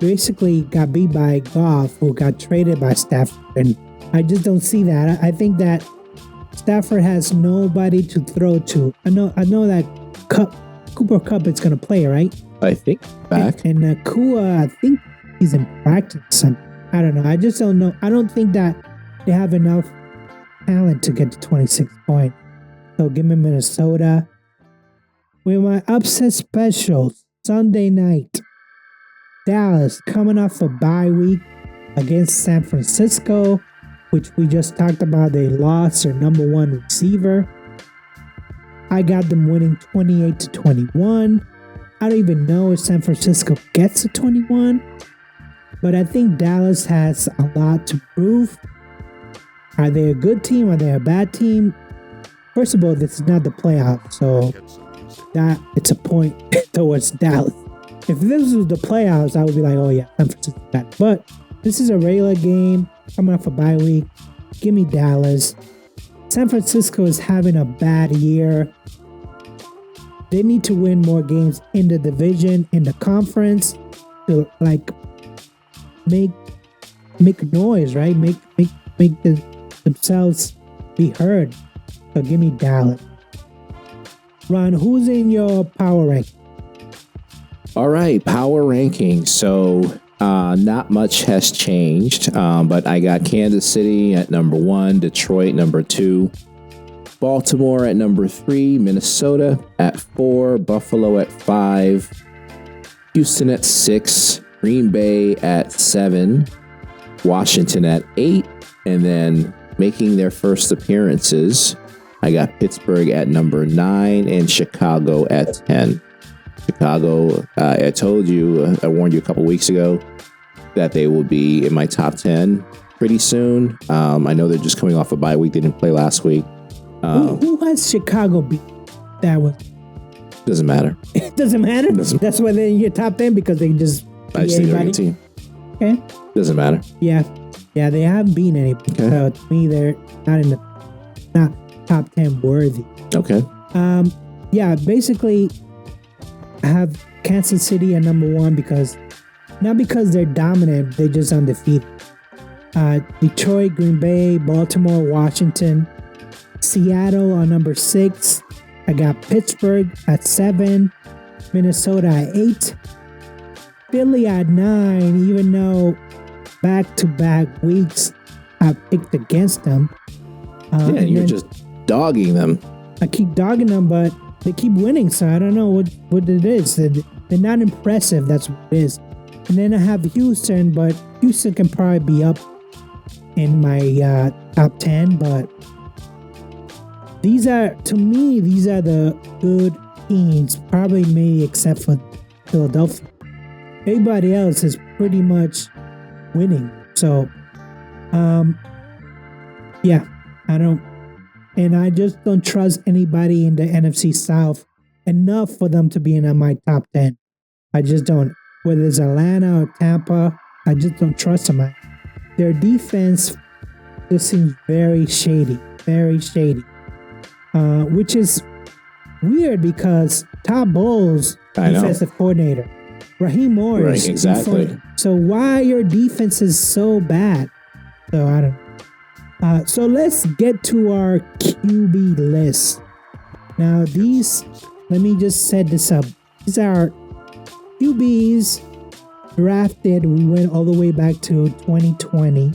basically got beat by Goff, who got traded by Stafford, and I just don't see that. I think that Stafford has nobody to throw to. I know that Cooper Kupp is going to play, right? I think back. And Kua, I think he's in practice. I don't know. I just don't know. I don't think that they have enough talent to get to 26 points. So give me Minnesota. With my upset specials, Sunday night, Dallas coming off a bye week against San Francisco, which we just talked about. They lost their number 1 receiver. I got them winning 28-21. I don't even know if San Francisco gets to 21, but I think Dallas has a lot to prove. Are they a good team? Are they a bad team? First of all, this is not the playoffs, so that it's a point towards Dallas. If this was the playoffs, I would be like, oh yeah, San Francisco bad. But this is a regular game coming off a bye week. Give me Dallas. San Francisco is having a bad year. They need to win more games in the division, in the conference, to like make noise, right? Make themselves be heard. So give me Dallas. Ron, who's in your power ranking? All right, power ranking. So not much has changed, but I got Kansas City at number 1, Detroit number 2, Baltimore at number 3, Minnesota at 4, Buffalo at 5, Houston at 6, Green Bay at 7, Washington at 8, and then making their first appearances, I got Pittsburgh at number 9 and Chicago at 10. Chicago, I told you, I warned you a couple weeks ago that they will be in my top 10 pretty soon. I know they're just coming off a bye week. They didn't play last week. Who has Chicago beat? That was Doesn't matter. It doesn't matter. That's why they're in your top 10 because they just I just think they're a good team. Okay. Doesn't matter. Yeah, they haven't beaten anybody. Okay. So to me, they're not top 10 worthy. Okay. Yeah, basically, I have Kansas City at number 1 not because they're dominant, they're just undefeated. Detroit, Green Bay, Baltimore, Washington, Seattle on number 6. I got Pittsburgh at 7, Minnesota at 8, Philly at 9, even though back-to-back weeks I picked against them. And you're just dogging them. I keep dogging them, but they keep winning, so I don't know what it is. They're not impressive, that's what it is. And then I have Houston, but Houston can probably be up in my top 10, but these are the good teams, probably maybe except for Philadelphia. Everybody else is pretty much winning. So, yeah, I just don't trust anybody in the NFC South enough for them to be in my top 10. I just don't. Whether it's Atlanta or Tampa, I just don't trust them. Their defense just seems very shady, which is weird because Todd Bowles, defensive coordinator, Raheem Morris, right, exactly. So why your defense is so bad? So I don't know. So let's get to our QB list. Now let me just set this up. These are QBs drafted. We went all the way back to 2020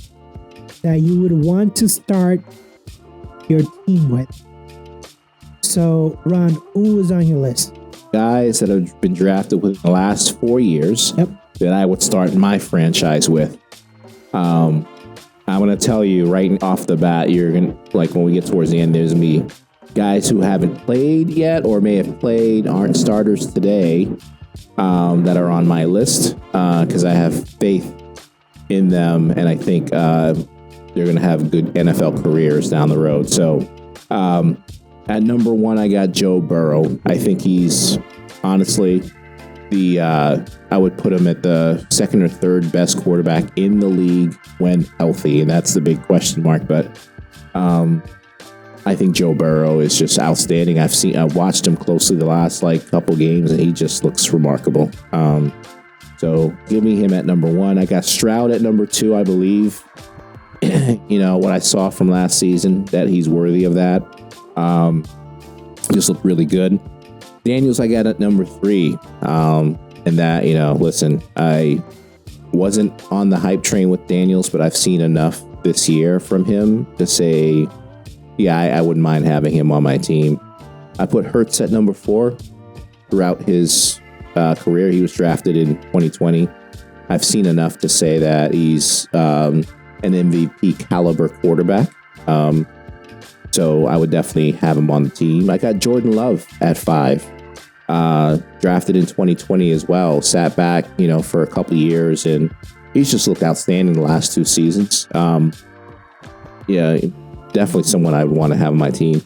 that you would want to start your team with. So, Ron, who is on your list? Guys that have been drafted within the last 4 years that I would start my franchise with. I'm going to tell you right off the bat, you're going to, like when we get towards the end, there's going to be guys who haven't played yet or may have played, aren't starters today, that are on my list because I have faith in them and I think they're going to have good NFL careers down the road. So at number 1, I got Joe Burrow. I think he's honestly I would put him at the second or third best quarterback in the league when healthy, and that's the big question mark. But I think Joe Burrow is just outstanding. I've watched him closely the last couple games, and he just looks remarkable. So give me him at number 1. I got Stroud at number 2, I believe. What I saw from last season, that he's worthy of that. Just looked really good. Daniels, I got at number 3. And that, listen, I wasn't on the hype train with Daniels, but I've seen enough this year from him to say, yeah, I wouldn't mind having him on my team. I put Hurts at number 4. Throughout his career, he was drafted in 2020. I've seen enough to say that he's an MVP caliber quarterback. So I would definitely have him on the team. I got Jordan Love at 5. Drafted in 2020 as well. Sat back, for a couple of years, and he's just looked outstanding the last 2 seasons. Yeah, definitely someone I would want to have on my team.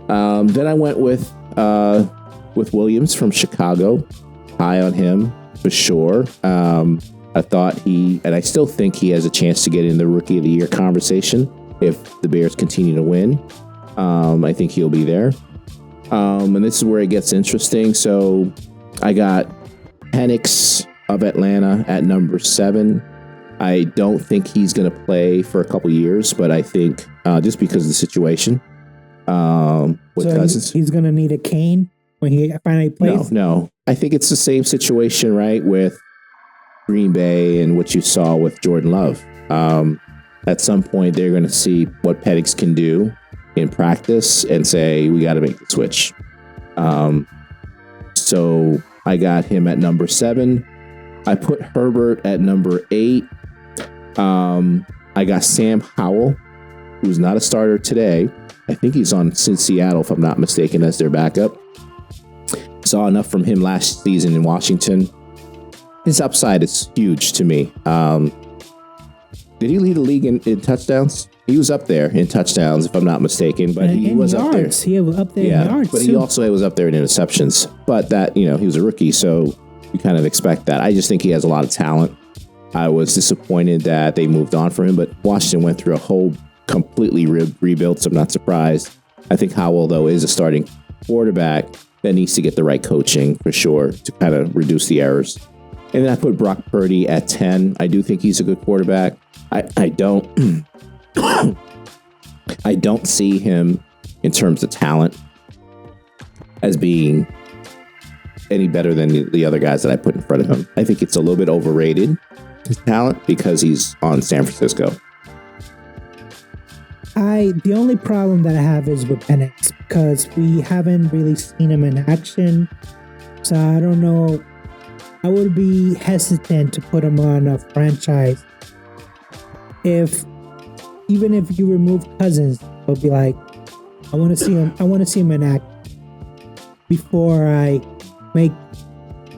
Then I went with Williams from Chicago. High on him for sure. I thought and I still think he has a chance to get in the Rookie of the Year conversation if the Bears continue to win. I think he'll be there. And this is where it gets interesting. So I got Penix of Atlanta at number 7. I don't think he's going to play for a couple years, but I think just because of the situation with Cousins. He's going to need a cane when he finally plays? No. I think it's the same situation, right, with Green Bay and what you saw with Jordan Love. At some point, they're going to see what Penix can do in practice and say, we got to make the switch. So I got him at number 7. I put Herbert at number 8. I got Sam Howell, who's not a starter today. I think he's on Seattle, if I'm not mistaken, as their backup. Saw enough from him last season in Washington. His upside is huge to me. Did he lead the league in touchdowns? He was up there in touchdowns, if I'm not mistaken, but he was yards. up there. He was up there in yards, but too. he also was up there in interceptions. But that, he was a rookie, so you kind of expect that. I just think he has a lot of talent. I was disappointed that they moved on from him, but Washington went through a whole completely rebuild, so I'm not surprised. I think Howell, though, is a starting quarterback that needs to get the right coaching for sure to kind of reduce the errors. And then I put Brock Purdy at 10. I do think he's a good quarterback. I don't I don't see him in terms of talent as being any better than the other guys that I put in front of him. I think it's a little bit overrated, his talent, because he's on San Francisco. The only problem that I have is with Penix because we haven't really seen him in action. So I don't know. I would be hesitant to put him on a franchise. Even if you remove Cousins, I'll be like, I want to see him. I want to see him in action before I make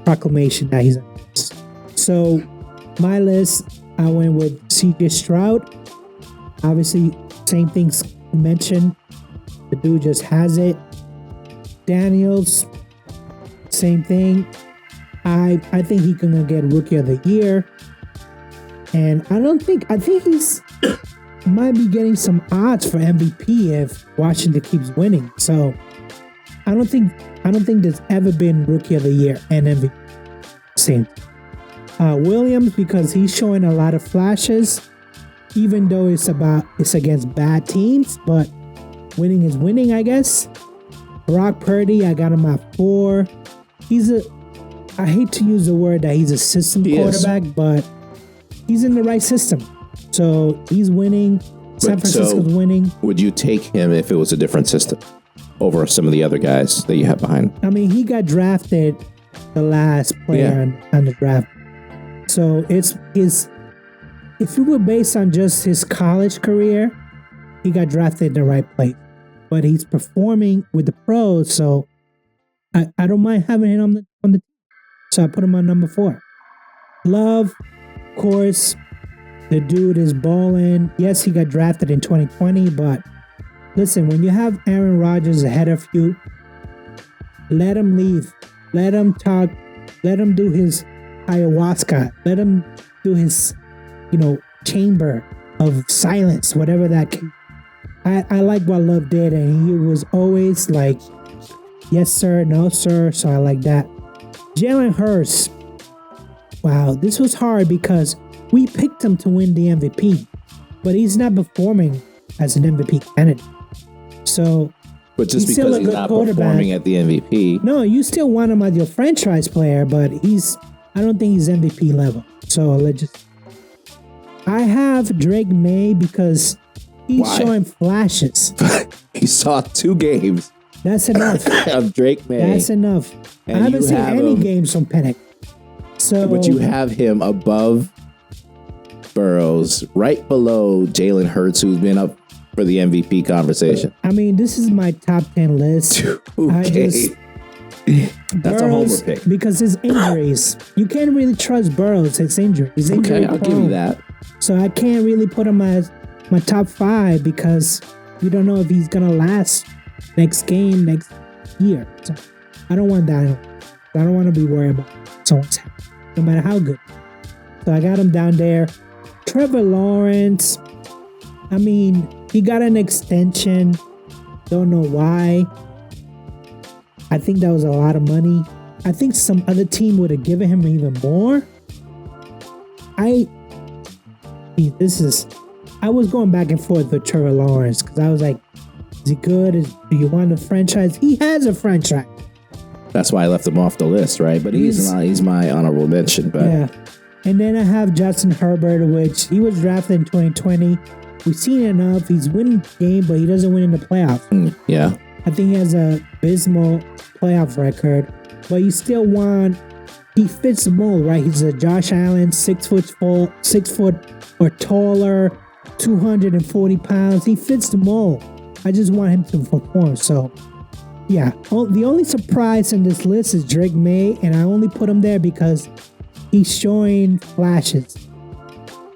proclamation that he's on this. So my list, I went with C.J. Stroud. Obviously, same things you mentioned. The dude just has it. Daniels, same thing. I think he can get Rookie of the Year. And I think he's might be getting some odds for MVP if Washington keeps winning. So I don't think there's ever been Rookie of the Year and MVP. Same. Williams, because he's showing a lot of flashes, even though it's against bad teams, but winning is winning, I guess. Brock Purdy, I got him at 4. I hate to use the word that he's a system quarterback, but he's in the right system. So he's winning. San Francisco's winning. Would you take him if it was a different system over some of the other guys that you have behind? I mean, he got drafted the last player on the draft. So if it were based on just his college career, he got drafted in the right place. But he's performing with the pros, so I don't mind having him on the. So I put him on number 4. Love, of course, the dude is balling. Yes, he got drafted in 2020, but listen, when you have Aaron Rodgers ahead of you, let him leave. Let him talk. Let him do his ayahuasca. Let him do his, chamber of silence, whatever that can. I like what Love did, and he was always like, yes, sir, no, sir. So I like that. Jalen Hurts. Wow, this was hard because we picked him to win the MVP, but he's not performing as an MVP candidate. So, but just because he's not performing at the MVP, no, you still want him as your franchise player, but I don't think he's MVP level. So I have Drake May because he's showing flashes. He saw 2 games. That's enough. Of Drake May. That's enough. And I haven't seen any games from Penix. So, but you have him above Burrows, right below Jalen Hurts, who's been up for the MVP conversation. I mean, this is my top 10 list. Okay. That's a homer pick. Because his injuries. You can't really trust Burrows, his injury. Okay, I'll give you that. So I can't really put him as my top 5 because we don't know if he's going to last next game, next year. So I don't want that. I don't want to be worried about someone's health, no matter how good. So I got him down there. Trevor Lawrence. I mean, he got an extension. Don't know why. I think that was a lot of money. I think some other team would have given him even more. I was going back and forth with Trevor Lawrence because I was like, is he good? Do you want a franchise? He has a franchise. That's why I left him off the list, right? But he's my honorable mention. But yeah. And then I have Justin Herbert, which he was drafted in 2020. We've seen enough. He's winning the game, but he doesn't win in the playoffs. Yeah. I think he has a abysmal playoff record, but you still want. He fits the mold, right? He's a Josh Allen, 6 foot or taller, 240 pounds. He fits the mold. I just want him to perform. So, yeah. The only surprise in this list is Drake May, and I only put him there because he's showing flashes.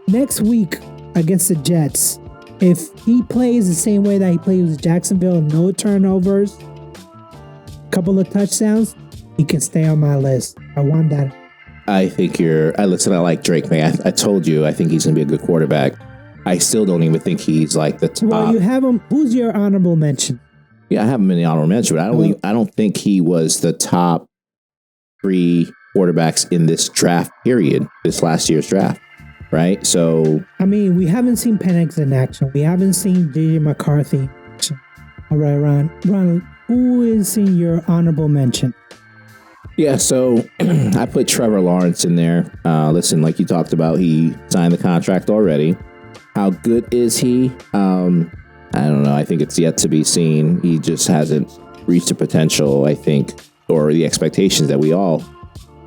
Next week against the Jets, if he plays the same way that he played with Jacksonville, no turnovers, couple of touchdowns, he can stay on my list. I want that. I think I like Drake May. I told you, I think he's going to be a good quarterback. I still don't even think he's like the top. Well, you have him. Who's your honorable mention? Yeah, I have him in the honorable mention, but I don't think he was the top 3 quarterbacks in this draft period, this last year's draft, right? So, I mean, we haven't seen Penix in action. We haven't seen DJ McCarthy in action. All right, Ron, who is in your honorable mention? yeah, so I put Trevor Lawrence in there. Listen, like you talked about, he signed the contract already. How good is he? I don't know. I think it's yet to be seen. He just hasn't reached the potential, I think, or the expectations that we all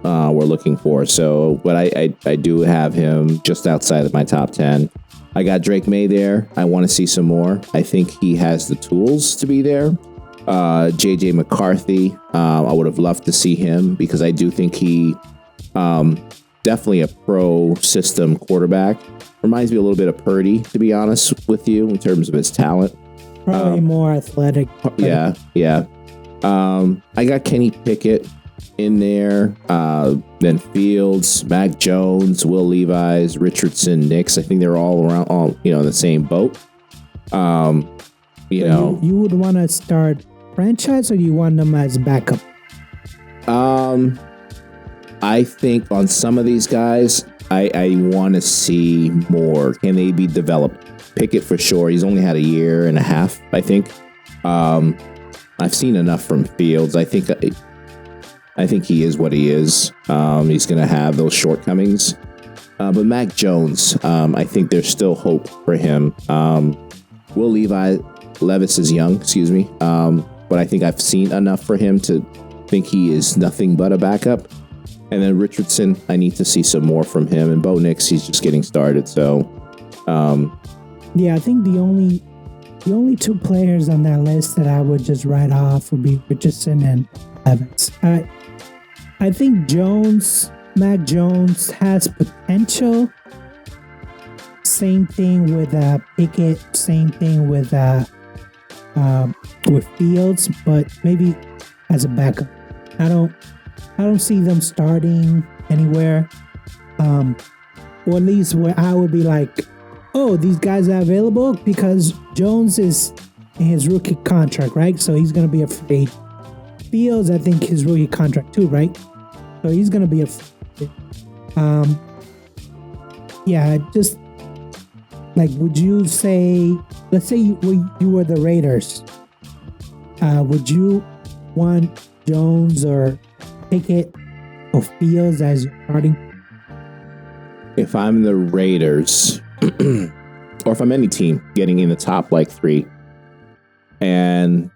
were looking for. So, but I do have him just outside of my top 10. I got Drake May there. I want to see some more. I think he has the tools to be there. JJ McCarthy, I would have loved to see him because I do think he definitely a pro system quarterback. Reminds me a little bit of Purdy, to be honest with you, in terms of his talent. Probably more athletic. Yeah. I got Kenny Pickett in there. Then Fields, Mac Jones, Will Levis, Richardson, Nix. I think they're all around, in the same boat. You would want to start franchise, or you want them as backup? I think on some of these guys, I want to see more. Can they be developed? Pickett for sure. He's only had a year and a half, I think. I've seen enough from Fields. I think he is what he is. He's going to have those shortcomings. But Mac Jones, I think there's still hope for him. Will Levis is young, but I think I've seen enough for him to think he is nothing but a backup. And then Richardson, I need to see some more from him. And Bo Nix, he's just getting started. So, yeah, I think the only 2 players on that list that I would just write off would be Richardson and Evans. I think Mac Jones has potential. Same thing with Pickett. Same thing with Fields, but maybe as a backup. I don't see them starting anywhere, or at least where I would be like, oh, these guys are available, because Jones is in his rookie contract, right? So he's going to be a free. Fields, I think his rookie contract too, right? So he's going to be a free. Yeah, just like, would you say, let's say you were the Raiders, would you want Jones or Pickett or Fields as your starting? If I'm the Raiders, or if I'm any team getting in the top 3, and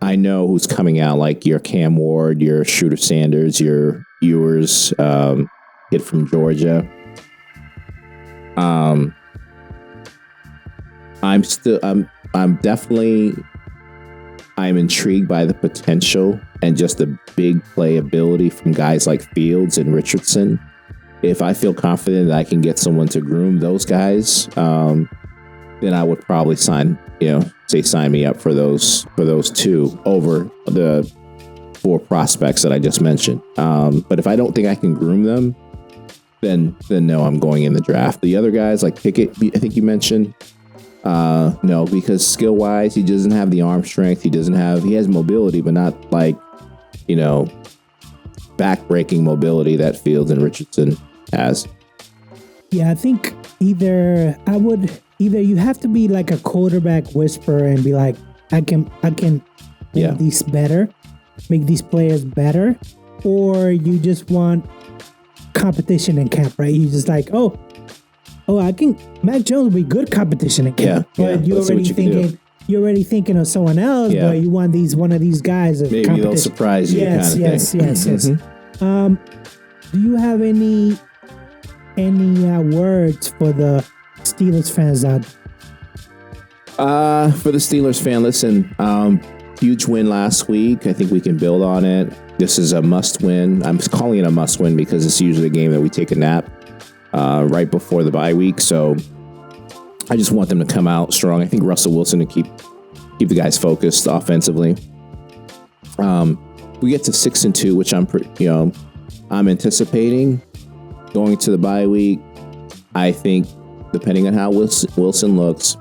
I know who's coming out, like your Cam Ward, your Shooter Sanders, your Ewers, kid from Georgia. I'm intrigued by the potential and just the big playability from guys like Fields and Richardson. If I feel confident that I can get someone to groom those guys, then I would probably sign me up for those 2 over the 4 prospects that I just mentioned. But if I don't think I can groom them, then no, I'm going in the draft. The other guys like Pickett, I think you mentioned, no, because skill wise, he doesn't have the arm strength. He has mobility, but not back-breaking mobility that Fields and Richardson has. Yeah, I think either you have to be like a quarterback whisperer and be like, I can make these better, make these players better, or you just want competition in camp, right? You just like, oh, Mac Jones will be good competition in camp, but you're already thinking of someone else, but you want one of these guys. Maybe they'll surprise you. Yes. Mm-hmm. Do you have any words for the Steelers fans out there? For the Steelers fan, listen, huge win last week. I think we can build on it. This is a must win. I'm calling it a must win because it's usually a game that we take a nap right before the bye week. So I just want them to come out strong. I think Russell Wilson to keep the guys focused offensively. We get to 6-2, which I'm anticipating going to the bye week. I think depending on how Wilson looks,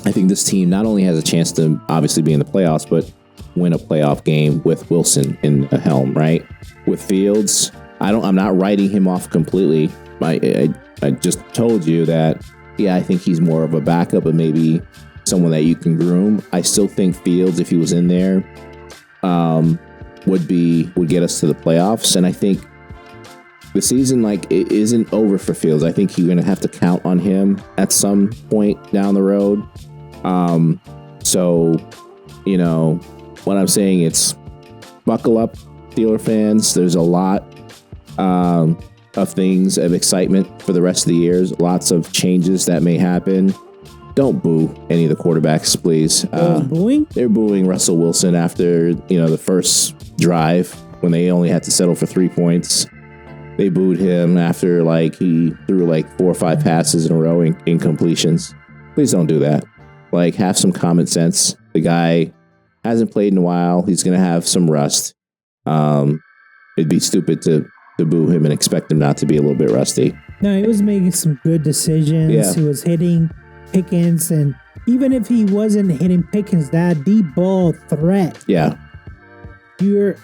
I think this team not only has a chance to obviously be in the playoffs, but win a playoff game with Wilson in the helm, right? With Fields, I'm not writing him off completely. I just told you that, yeah, I think he's more of a backup, but maybe someone that you can groom. I still think Fields, if he was in there, would get us to the playoffs. And I think the season, it isn't over for Fields. I think you're going to have to count on him at some point down the road. So, what I'm saying, it's buckle up, Steeler fans. There's a lot of things of excitement for the rest of the years. Lots of changes that may happen. Don't boo any of the quarterbacks, please. Booing? They're booing Russell Wilson after, the first drive when they only had to settle for 3 points. They booed him after he threw 4 or 5 passes in a row in incompletions. Please don't do that. Have some common sense. The guy hasn't played in a while. He's going to have some rust. It'd be stupid to boo him and expect him not to be a little bit rusty. No, he was making some good decisions. Yeah. He was hitting Pickens, and even if he wasn't hitting Pickens, that deep ball threat. Yeah. You're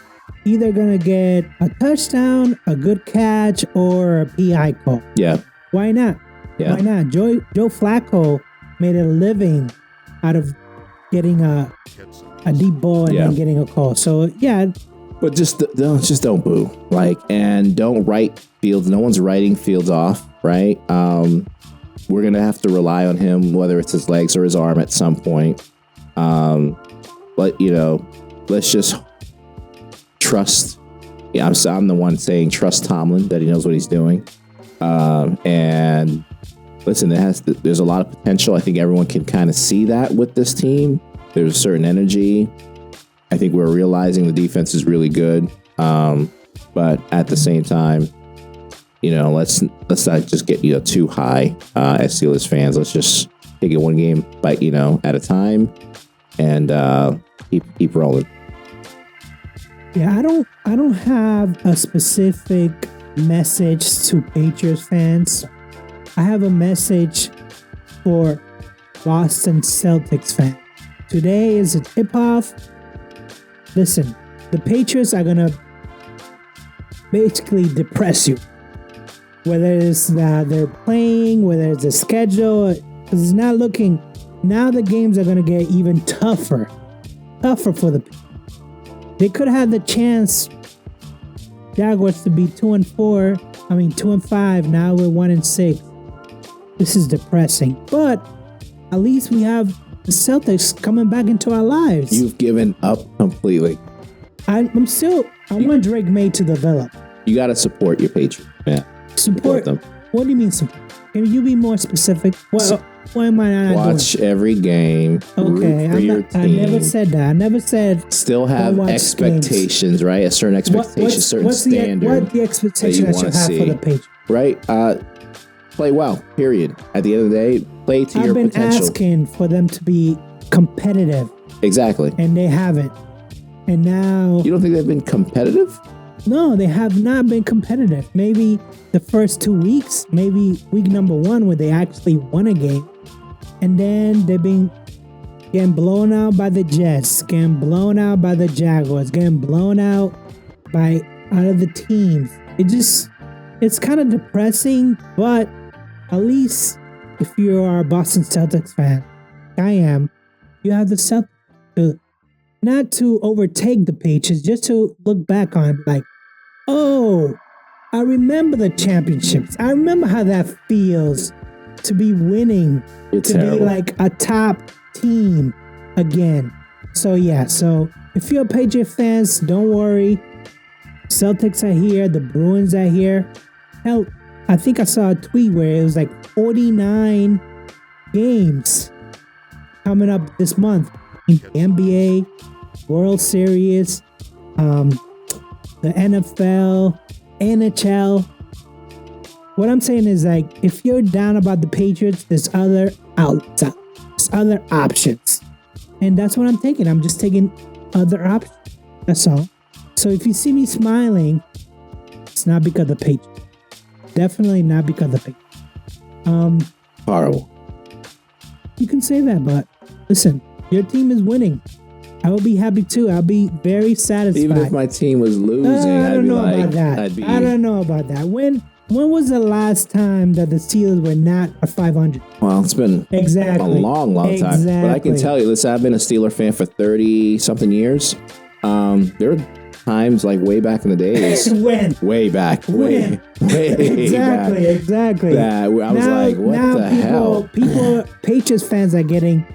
either going to get a touchdown, a good catch, or a PI call. Yeah. Why not? Yeah. Why not? Joe Flacco made a living out of getting a deep ball and then getting a call. So, yeah. But just don't boo. And don't write Fields. No one's writing Fields off, right? We're going to have to rely on him, whether it's his legs or his arm at some point. But, let's just trust. Yeah, I'm the one saying trust Tomlin, that he knows what he's doing. And listen, there's a lot of potential. I think everyone can kind of see that with this team. There's a certain energy. I think we're realizing the defense is really good. But at the same time, let's not just get too high as Steelers fans. Let's just take it one game at a time and keep rolling. Yeah, I don't have a specific message to Patriots fans. I have a message for Boston Celtics fans. Today is a tip-off. Listen, the Patriots are gonna basically depress you. Whether it's that they're playing, whether it's a schedule, because it's not looking. Now the games are gonna get even tougher for the. They could have the chance, Jaguars, to be 2-4. 2-5. Now we're 1-6. This is depressing, but at least we have the Celtics coming back into our lives. You've given up completely. I want Drake May to develop. You got to support your Patriots, man. Support them. What do you mean support? Can you be more specific? Why am I not watch doing? Every game? Okay, I never said that. I never said. Still have expectations, games. Right? A certain expectation, certain standard. What the expectation that you have for the Patriots? Right. Play well. Period. At the end of the day, play to your potential. I've been asking for them to be competitive. Exactly. And they haven't. And now... You don't think they've been competitive? No, they have not been competitive. Maybe the first 2 weeks, maybe week number 1 where they actually won a game. And then they've been getting blown out by the Jets, getting blown out by the Jaguars, getting blown out by other teams. It's kind of depressing, but at least if you are a Boston Celtics fan, I am, you have the Celtics not to overtake the Patriots, just to look back on it like, oh, I remember the championships. I remember how that feels to be winning, it's to terrible. Be like a top team again. So yeah, if you're Patriot fans, don't worry. Celtics are here. The Bruins are here. Hell, I think I saw a tweet where it was like 49 games coming up this month. NBA, World Series, the NFL, NHL. what I'm saying is like, if you're down about the Patriots, there's other outlets, there's other options, and that's what I'm taking. I'm just taking other options. That's all. So if you see me smiling, it's not because of the Patriots. Definitely not because of the Patriots. Horrible. You can say that, but listen, your team is winning. I will be happy too. I'll be very satisfied. Even if my team was losing, I don't know about that. I'd be. I don't know about that. When was the last time that the Steelers were not a 500? Well, it's been Exactly. a long time. But I can tell you, listen, I've been a Steeler fan for 30-something years. There are times like way back in the days. When? Way back. Way Exactly. back. Exactly. That I was like, what the hell? People, Patriots fans are getting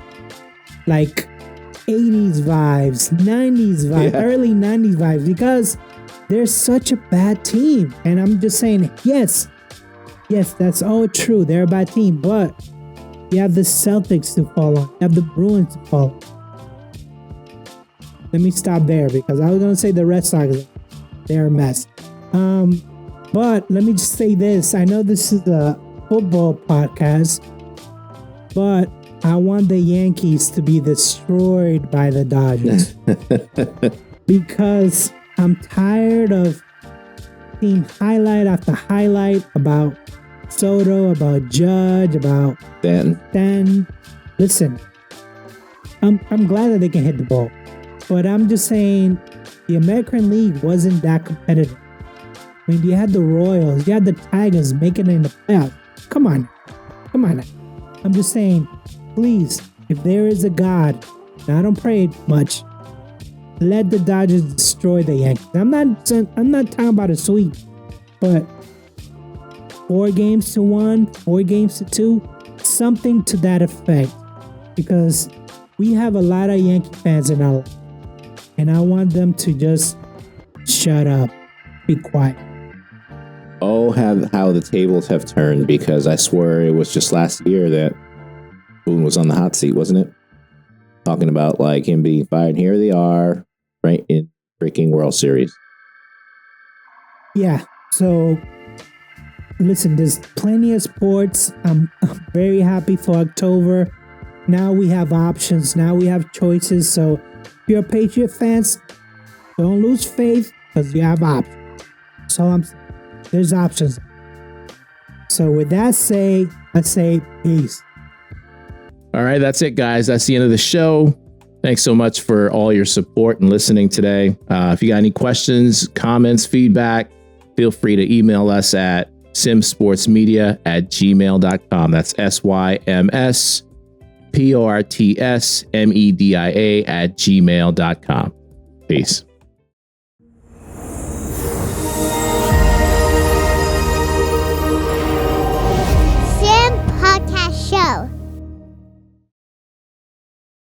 like 80s vibes, 90s vibes, early 90s vibes because they're such a bad team. And I'm just saying, yes, that's all true. They're a bad team, but you have the Celtics to fall on. You have the Bruins to fall on. Let me stop there because I was going to say the Red Sox, they're a mess. But let me just say this. I know this is a football podcast, but I want the Yankees to be destroyed by the Dodgers because I'm tired of seeing highlight after highlight about Soto, about Judge, about Stanton. Listen, I'm glad that they can hit the ball, but I'm just saying the American League wasn't that competitive. I mean, you had the Royals, you had the Tigers making it in the playoffs. Come on. I'm just saying, please, if there is a God, and I don't pray much, let the Dodgers destroy the Yankees. I'm not talking about a sweep, but 4-1, 4-2, something to that effect. Because we have a lot of Yankee fans in our life, and I want them to just shut up, be quiet. Oh, how the tables have turned, because I swear it was just last year that Boone was on the hot seat, wasn't it? Talking about like him being fired. And here they are, right in freaking World Series. Yeah. So listen, there's plenty of sports. I'm very happy for October. Now we have options. Now we have choices. So if you're a Patriot fans, don't lose faith because you have options. So there's options. So with that I say peace. All right, that's it, guys. That's the end of the show. Thanks so much for all your support and listening today. If you got any questions, comments, feedback, feel free to email us at simsportsmedia@gmail.com. That's SYMSPORTSMEDIA@gmail.com. Peace.